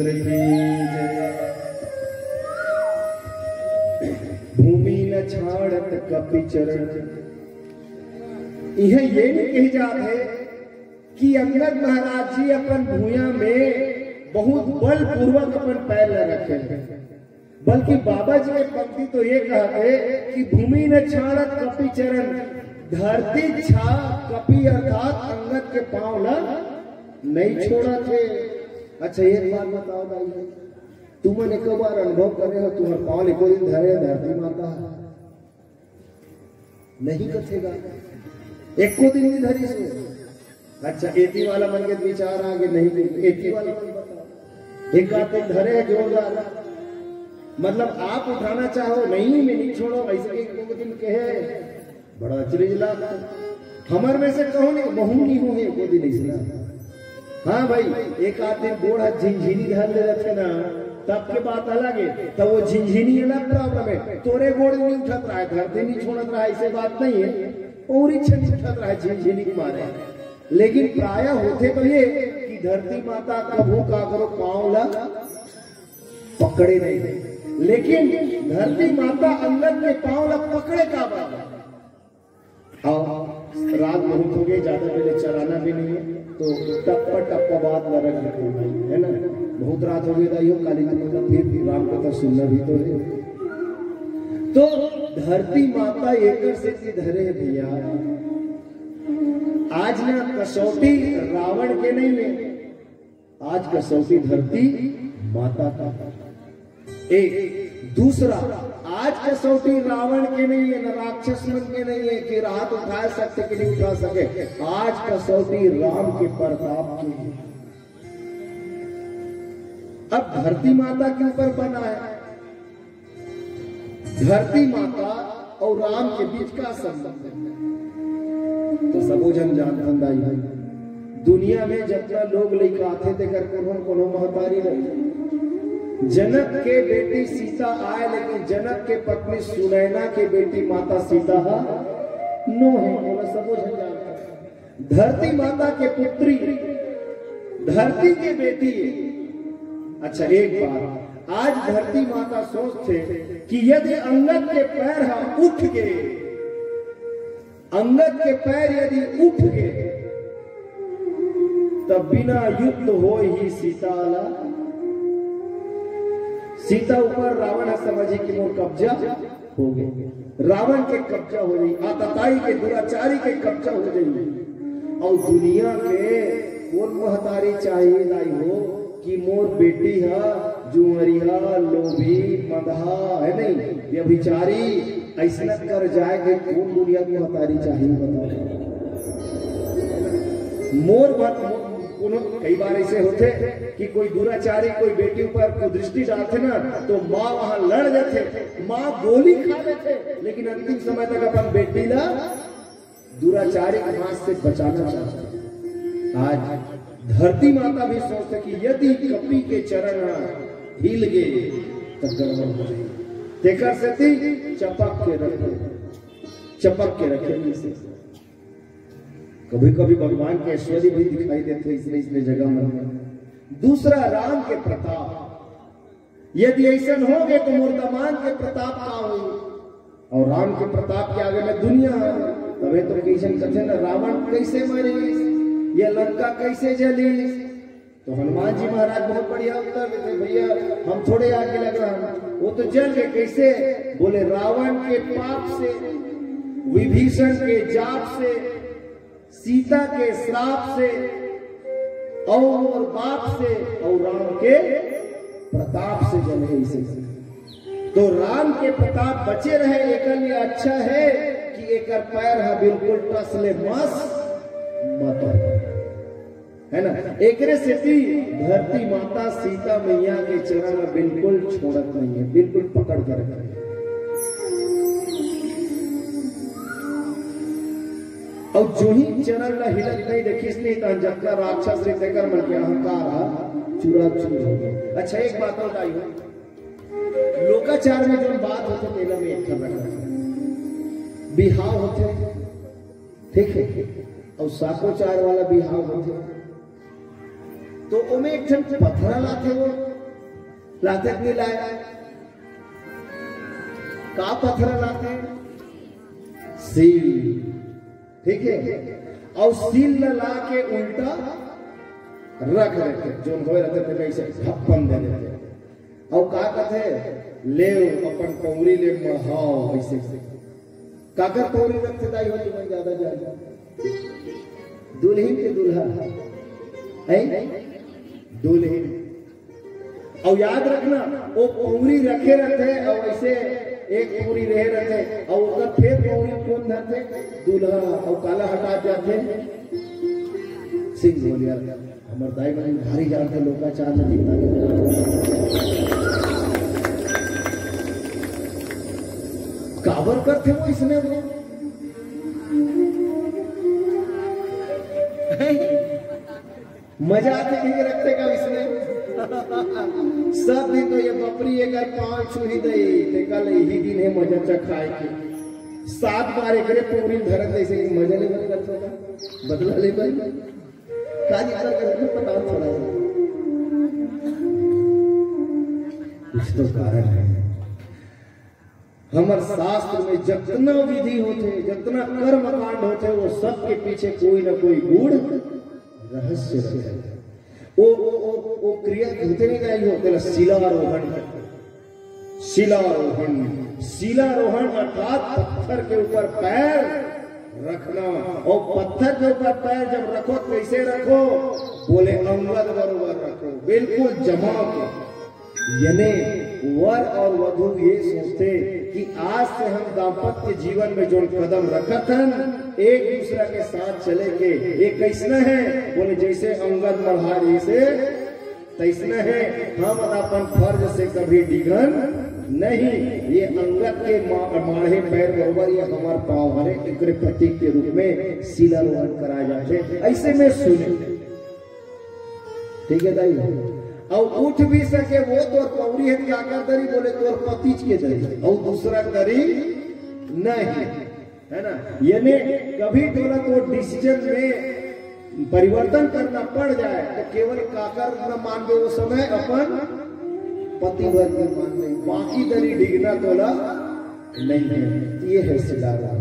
रामचंद्र की जय। भूमि न छाड़त कपि चरण, यह ये नहीं कही जात है कि अंगद महाराज जी अपन भूया में बहुत बल पूर्वक अपन पैर न रखे, बल्कि बाबा जी के पंक्ति तो ये कहते कि भूमि न छाड़त कपि चरण, धरती छा कपि अर्थात अंगद के पांव नहीं छोड़ा थे। अच्छा एक बात बताओ भाई, तुमने एक बार अनुभव करे हो तुम्हारे पांव एको दिन धरे धरती माता नहीं कथेगा, एको दिन नहीं धरी से। अच्छा एती वाला मन के विचार आगे नहीं, एती वाला मन बताओ एक आध दिन धरे है जोरदार, मतलब आप उठाना चाहो नहीं मैं नहीं छोड़ो, ऐसे एक दिन के है बड़ा अचरज लाग। हमार में से कहो नहीं बहु नहीं हो एको दिन इसलिए। हाँ भाई एक आध दिन गोड़ हाथ झिनझिनी धर ले रखे ना तब के बात अलग है, तो वो झिनझिनी अलग प्रॉब्लम है। तोरे गोड़ नहीं उठत रहा है, धरती नहीं छोड़त रहा है, ऐसे बात नहीं है, और इच्छा नहीं उठत रहा है झिनझिनी के मारे। लेकिन प्राय होते तो ये कि धरती माता कभू का करो पांव ला पकड़े नहीं, लेकिन धरती माता अंगद के पांव ला पकड़े का बात। रात बहुत हो गई, ज्यादा पहले चलाना भी नहीं है, तो टप्पा बात न रख रखे भाई, है ना। बहुत रात हो गई दाइयों, काली जी मतलब फिर राम कथा सुनना भी तो है। तो धरती माता एक से धरे भैया, आज ना कसौटी रावण के नहीं है, आज कसौटी धरती माता का। एक दूसरा, आज कसौटी रावण के नहीं है, न राक्षस मन के नहीं है कि राहत उठा सकते कि नहीं उठा सके, आज कसौटी राम के प्रताप की है। अब धरती माता के ऊपर बना है, धरती माता और राम के बीच का संबंध है तो सबो जन जानथन दाई भाई। दुनिया में जितना लोग लेकर आते थे कर कोनो महतारी नहीं। जनक के बेटी सीता आए, लेकिन जनक के पत्नी सुनैना के बेटी माता सीता नो है, बोला सबो जन जानता। धरती माता के पुत्री धरती के बेटी है। अच्छा एक बात, आज धरती माता सोचते कि यदि अंगद के पैर हम उठ गए, अंगद के पैर यदि उठ गए तब बिना युद्ध हो ही सीता आला। सीता ऊपर रावण समझे कि वो कब्जा हो गए, रावण के कब्जा हो गई, आतताई के दुराचारी के कब्जा हो गई। और दुनिया के कौन महतारी चाहिए लाई हो कि मोर बेटी है जुहरिया लोभी मदहा है नहीं व्यभिचारी ऐसा कर जाए कि कौन दुनिया की महतारी चाहिए बताओ। मोर बात कई बार ऐसे होते कि कोई दुराचारी कोई बेटी ऊपर दृष्टि डालते ना तो माँ वहां लड़ जाते, माँ गोली खा लेते, लेकिन अंतिम समय तक अपन बेटी ला दुराचारी के हाथ से बचाना चाहते। आज धरती माता भी सोचते कि यदि कपि के चरण हिल गए तो गड़बड़ हो जाए, देखा सती चपक के रखे, चपक के रखे। कभी कभी भगवान के ऐश्वर्य भी दिखाई देते इसलिए जगह में। दूसरा, राम के प्रताप, यदि ऐसा हो गए तो मुर्दामान के प्रताप का हुई, और राम के प्रताप के आगे में दुनिया है। तबे तो कैसे कथे ना रावण कैसे मरे, ये लंका कैसे जली। तो हनुमान जी महाराज बहुत बढ़िया उत्तर देते, भैया हम थोड़े आगे लग रहा हैं, वो तो जल गए कैसे। बोले रावण के पाप से, विभीषण के जाप से, सीता के श्राप से और बाप से, और राम के प्रताप से जले इसे। तो राम के प्रताप बचे रहे, एक लिए अच्छा है कि एक पैर है बिल्कुल टसले मस मत है ना। एक से धरती माता सीता मैया के चरण में बिल्कुल छोड़त नहीं है, बिल्कुल पकड़ कर रखे। और जो ही चरण ला हिलत नहीं देखिस नहीं तो जबका राक्षस रे तेकर मन के अहंकार चूरा चूर हो गया। अच्छा एक बात बताई हो, लोकाचार में जो बात होते तेला में एक खबर बिहाव होते, ठीक है, और साकोचार वाला बिहाव होते, तो ओमे एक जन पत्थरा लाते वो लाते नहीं लाए, का पत्थर लाते हैं? सील, ठीक है। और सील ला के उल्टा रख देते, जो होए रहते थे कैसे ढप्पन दे देते। और का कहते ले अपन पौरी ले मढ़ाओ, ऐसे काकर पौरी रखते दाई हो तुम्हें ज्यादा ज्यादा दुल्हन के दूल्हा है दुल्हन। और याद रखना वो पौरी रखे रहते और वैसे एक पौरी रहे रहते और उधर फिर पौरी कौन धरते? दूल्हा। और काला हटा जाते सिंह बोलिया हमारे दाई बहन भारी जानते लोग का चार में काबर करते वो इसने वो मजा आते नहीं रखते का इसने सब दिन तो ये बकरी एक पांव छुही दे कल यही दिन है मजा चखाए के 7 बार एक पूरी धरत ऐसे मजा ले करता बदला ले भाई काजी कर पता थोड़ा कुछ तो कारण है। हमारे शास्त्र में जितना विधि होते जितना कर्म कांड होते वो सब के पीछे कोई ना कोई गूढ़ रहस्य रहता है। वो क्रिया होते नहीं गई होते शिलारोहण। शिलारोहण शिलारोहण अर्थात पत्थर के ऊपर पैर रखना। और पत्थर के ऊपर पैर जब रखो कैसे रखो? बोले अंगद बरोबर रखो, बिल्कुल जमा के। यानी वर और वधू ये सोचते कि आज से हम दाम्पत्य जीवन में जो कदम रखत हन एक दूसरा के साथ चले के ये कैसना है? बोले जैसे अंगद मल्हारी से तैसना है। हम अपन फर्ज से कभी डिगन नहीं। ये अंगद के माढ़े पैर बरोबर ये हमारे पांव हरे एक प्रतीक के रूप में शिलारोहण कराए जाते। ऐसे में सुने, ठीक है दाई। और उठ भी सके वो तोर पौरी है क्या कर दरी? बोले तोर पतिज के दरी और दूसरा दरी नहीं, है ना। यानी कभी तोरा तो डिसीजन में परिवर्तन करना पड़ जाए तो केवल काकर न मान दे वो समय अपन पति वर्ग में मान ले, बाकी दरी डिगना तोला नहीं है। ये है शिलारोहण,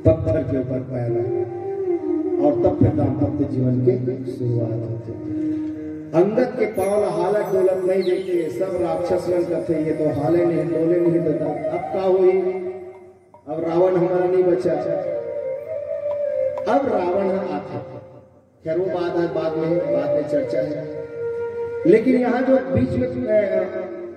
पत्थर के ऊपर पैर और तब फिर दाम्पत्य जीवन के शुरुआत होती है। अंगद के पांव हालत डोलत नहीं देखते, सब राक्षस मन करते ये तो हाले नहीं डोले नहीं देता। अब क्या हुई? अब रावण हमारा नहीं बचा, अब रावण आता। खैर वो बाद में चर्चा है। लेकिन यहाँ जो बीच में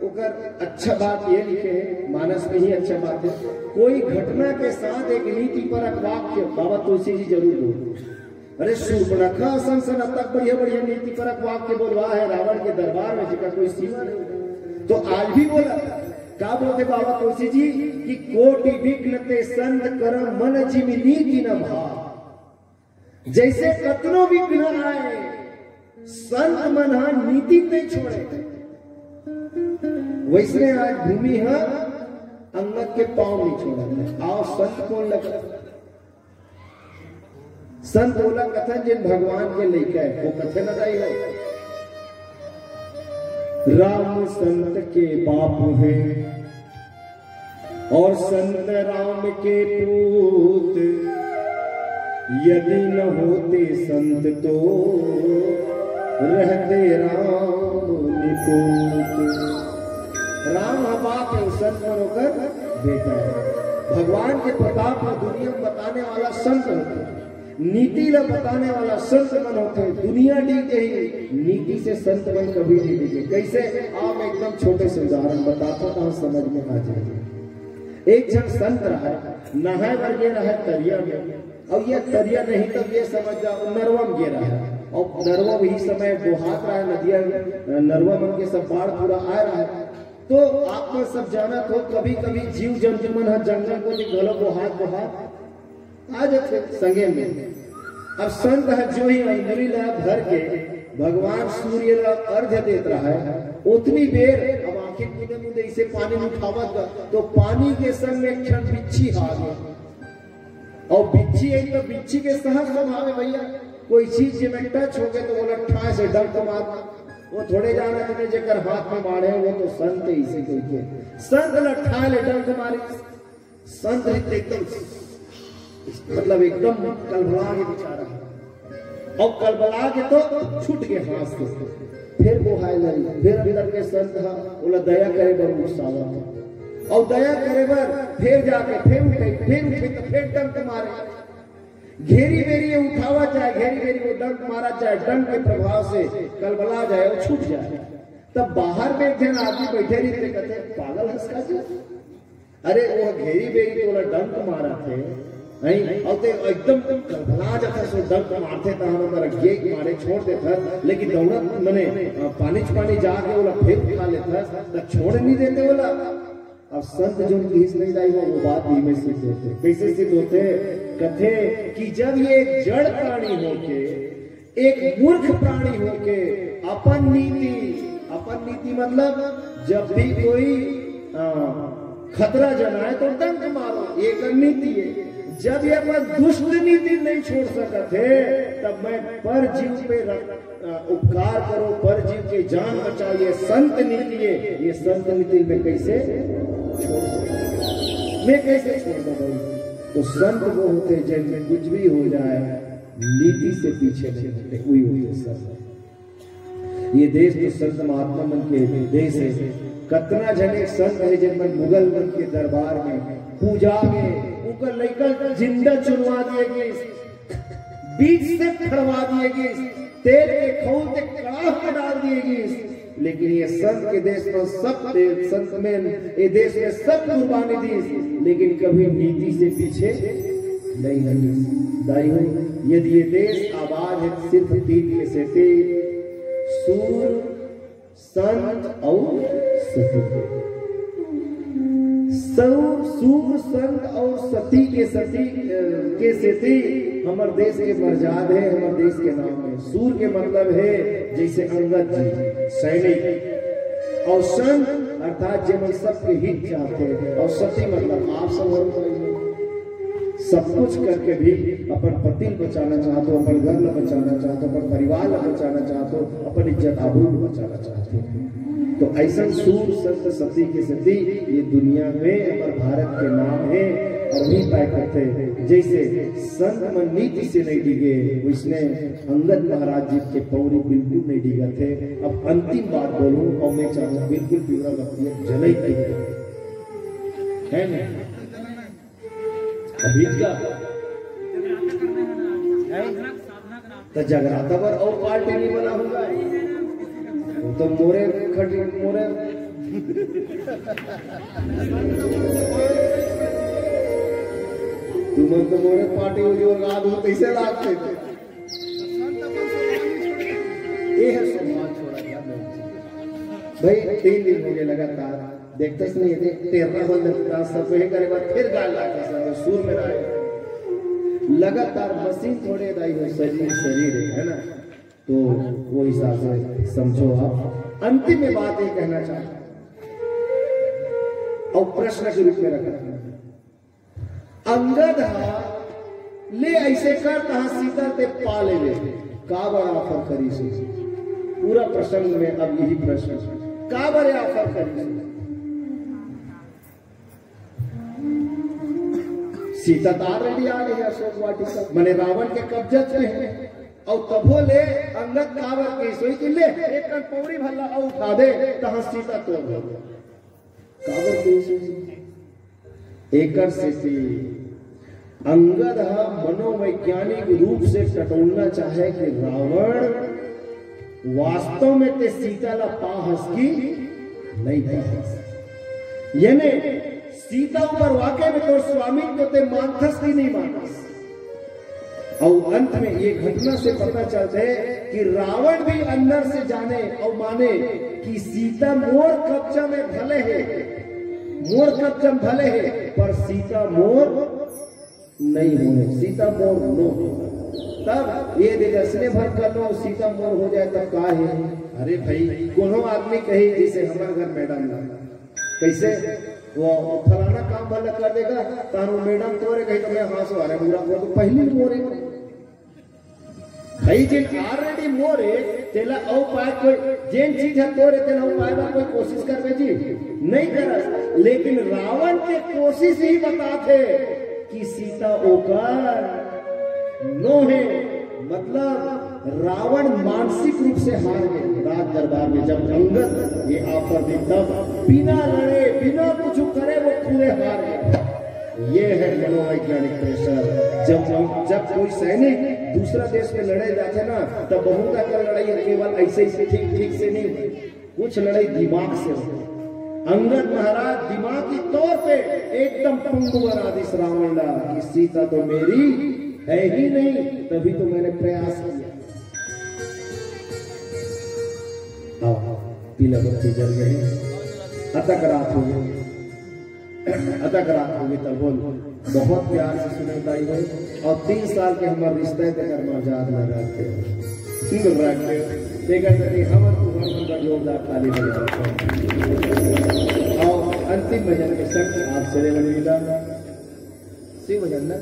उकर अच्छा बात ये लिखे है, मानस में ही अच्छा बात है। कोई घटना के साथ एक नीति परक वाक्य बाबा तुलसी जी जरूर बोलो। अरे शूर्पणखा सन तक बढ़िया बढ़िया नीति परक वाक्य बोलवा है रावण के दरबार में, जिसका कोई सीमा नहीं। तो आज भी बोला क्या बोलते बाबा तुलसी जी कि कोटि विघ्न ते संत करम मन जिमि नीति न भाव। जैसे कतनो विघ्न आए संत मन नीति नहीं छोड़े, वैसे आज भूमि है अंगद के पांव नहीं छोड़ा। आओ संत कौन लगा? संत बोला कथन जिन भगवान के लेके है वो कथन बताई है। राम संत के बाप हैं और संत राम के पूत, यदि न होते संत तो रहते राम निपूत। राम बाप है, संत होकर बेटा है। भगवान के प्रताप में दुनिया बताने वाला संत होता है, नीति ला बताने वाला संत मन होते हैं। दुनिया डीके ही नीति से संत मन कभी नहीं डीके। कैसे? आप एकदम छोटे से उदाहरण बताता हूं समझ में आ जाएगा। एक जन संत रहा, नहाए बर गे रहा तरिया में, और ये तरिया नहीं तब ये समझ जाओ नरवा में गिरा है। और नरवा वही समय बुहात रहा है, नदिया नरवा मन के सब बाढ़ पूरा आ रहा है। तो आप में सब जाना तो कभी कभी जीव जंतु मन जंगल को गलो बुहात आ जाते संगे में। अब संत है जो ही अंजलि ला भर के भगवान सूर्य ला अर्घ्य देत रहा है, उतनी देर अब आंखें मुदे मुदे इसे पानी में उठावत तो पानी के संग में क्षण बिच्छी आ गई। और बिच्छी है तो बिच्छी के सहज स्वभाव है भैया, कोई चीज में टच हो गए तो बोला ठा से डंक मार, वो थोड़े जाना जिन्हें जेकर हाथ में मारे वो तो संत इसी कोई के संत लठा ले डंक मारे संत एकदम मतलब एकदम कलबला के बेचारा और कलबला के तो छूट के हाथ से फिर वो हाय लड़ी फिर अंदर के संत हा बोला दया करे बर गुस्सा और दया करे बर फिर जाके फिर उठे तो फिर डंक मारे घेरी बेरी उठावा चाहे घेरी बेरी वो डंक मारा चाहे डंक के प्रभाव से कलबला जाए और छूट जाए तब बाहर में जन आदमी बैठे रहते कहते पागल हंसका जी अरे वो घेरी बेरी तो डंक मारा थे नहीं और ते एकदम कलबला जाता सो डंक मारते था हम हमारा गेक मारे छोड़ देता लेकिन दौड़त मने पानी जाके बोला फिर उठा लेता तो छोड़ नहीं देते बोला अब संत जो घीस नहीं लाई वो बात ही में सिद्ध होते कैसे सिद्ध होते कथे कि जब ये एक जड़ प्राणी होके एक मूर्ख प्राणी होके अपन नीति मतलब जब भी कोई खतरा जनाए तो डंक मारो एक नीति है जब ये अपन दुष्ट नीति नहीं छोड़ सकते तब मैं पर जीव पे उपकार करो पर जीव के जान बचाओ ये संत नीति है ये संत नीति में कैसे मैं कैसे छोड़ दूं तो संत वो होते जिनमें कुछ भी हो जाए नीति से पीछे नहीं हटते वही होते संत ये देश तो संत महात्मा मन के देश है कतना जन एक संत है जिनमें मुगल मन के दरबार में पूजा में ऊपर लेकर जिंदा चुनवा दिए गए बीच से खड़वा दिए गए तेल के खौल से कड़ाह में डाल दिए गए लेकिन ये संत के देश में सब संत में ये देश में सब कुर्बानी दी लेकिन कभी नीति से पीछे नहीं हटी दाइयों यदि ये देश आबाद है सिर्फ तीन के सेते सूर संत और सती सूर संत और सती के सेती हमारे देश के मर्याद है हमारे देश के नाम है सूर के मतलब है जैसे अंगद जी सैनिक और संत अर्थात जो सबके हित चाहते हैं और सती मतलब आप सब कुछ करके भी अपन पति बचाना चाहते हो अपन घर न बचाना चाहते हो अपन परिवार न बचाना चाहते हो अपन इज्जत आबरू बचाना चाहते हो तो ऐसा सूर संत सती के सती ये दुनिया में हमारे भारत के नाम है और भी पाए करते हैं जैसे संत मन नीति से नहीं डिगे उसने अंगद महाराज जी के पौरी बिल्कुल नहीं डिगा थे अब अंतिम बात बोलूं और मैं चाहूँ बिल्कुल पूरा वक्त जलाई है ना अभी का तो जगराता पर और पार्टी नहीं बना होगा तो मोरे खटी मोरे तुम तो मोरे पार्टी हो जो रात हो कैसे लागते थे ये है सम्मान छोड़ा गया भाई 3 दिन हो गए लगातार देखते नहीं थे 13 बंद सब यही करे बाद फिर गाल लाके सूर में रहे लगातार मशीन थोड़े दाई हो शरीर है ना तो वो हिसाब से समझो आप अंतिम में बात ये कहना चाहता और प्रश्न के रूप में रखा अंगद ले ऐसे कर तहा सीता ते पा ले का बड़ा ऑफर करी से पूरा प्रसंग में अब यही प्रश्न का बड़े ऑफर करी सीता तार रेडी आ रही है अशोक वाटिका मने रावण के कब्जत में है और तभो ले अंगद कावर के सोई कि ले एक कण पौड़ी भल्ला और उठा दे तहां सीता तोड़ दे कावर के सोई एकड़ से अंगद मनोवैज्ञानिक रूप से टटोलना चाहे कि रावण वास्तव में ते सीता ला पाहस की नहीं पाहस यानी सीता ऊपर वाकई में तो स्वामी को ते मानथस की नहीं मानस और अंत में ये घटना से पता चलता है कि रावण भी अंदर से जाने और माने कि सीता मोर कब्जा में भले है मोर कब्जा भले है पर सीता मोर नहीं होने सीता मोर नो तब ये दिलसने भर कर लो सीता मोर हो जाए तब का है अरे भाई कोनो आदमी कही जैसे हमारे घर मैडम कैसे वो फलाना काम भला कर देगा तारू मैडम तोरे कही तो मैं हाँसो आ रहा पूरा वो तो पहले मोरे भाई जिन ऑलरेडी मोरे तेला औ पाए कोई जेन चीज है तोरे तेला औ पाए बा कोई कोशिश करबे जी नहीं करस, लेकिन रावण के कोशिश ही बताते कि सीता ओकर नो है। मतलब रावण मानसिक रूप से हार गए राज दरबार में। जब अंगद ये ऑफर दी तब बिना लड़े बिना कुछ करे वो पूरे हार गए। ये है मनोवैज्ञानिक प्रेशर। जब कोई सैनिक दूसरा देश में लड़े जाते ना तब बहुत अकल लड़ाई केवल ऐसे ही ठीक से नहीं, कुछ लड़ाई दिमाग से होती। अंगद महाराज दिमागी तौर पे एकदम पंगुवर आदिश रावण ला कि सीता तो मेरी है ही नहीं, तभी तो मैंने प्रयास किया। पीला बत्ती जल गई, अतक रात हो गई, अतक रात हो गई। तब बोल बहुत प्यार से सुने बताई गई और 3 साल के हमारे रिश्ते तक मजाक न रखते हम जोरदार ताली और अंतिम भजन के संग आप चले बनीला शिव भजन न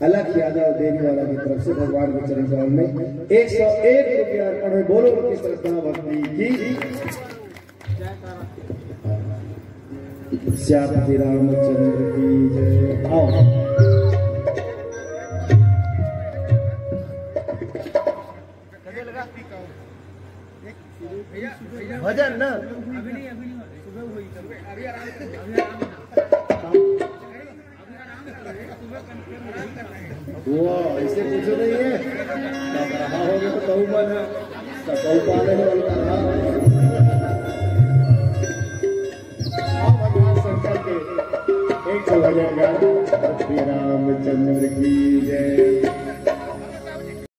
अलग यादव देवी वाला की तरफ से भगवान के चरण कमल में 101 रुपया अर्पण है। बोलो उनकी श्रद्धा भक्ति की। श्यामति रामचंद्र की जय। आओ भजन ना वो ऐसे कुछ नहीं है। रहा होगा तो कहूँ मन है पाले वाला भगवान शंकर के एक भजन गा। श्री रामचंद्र की जय।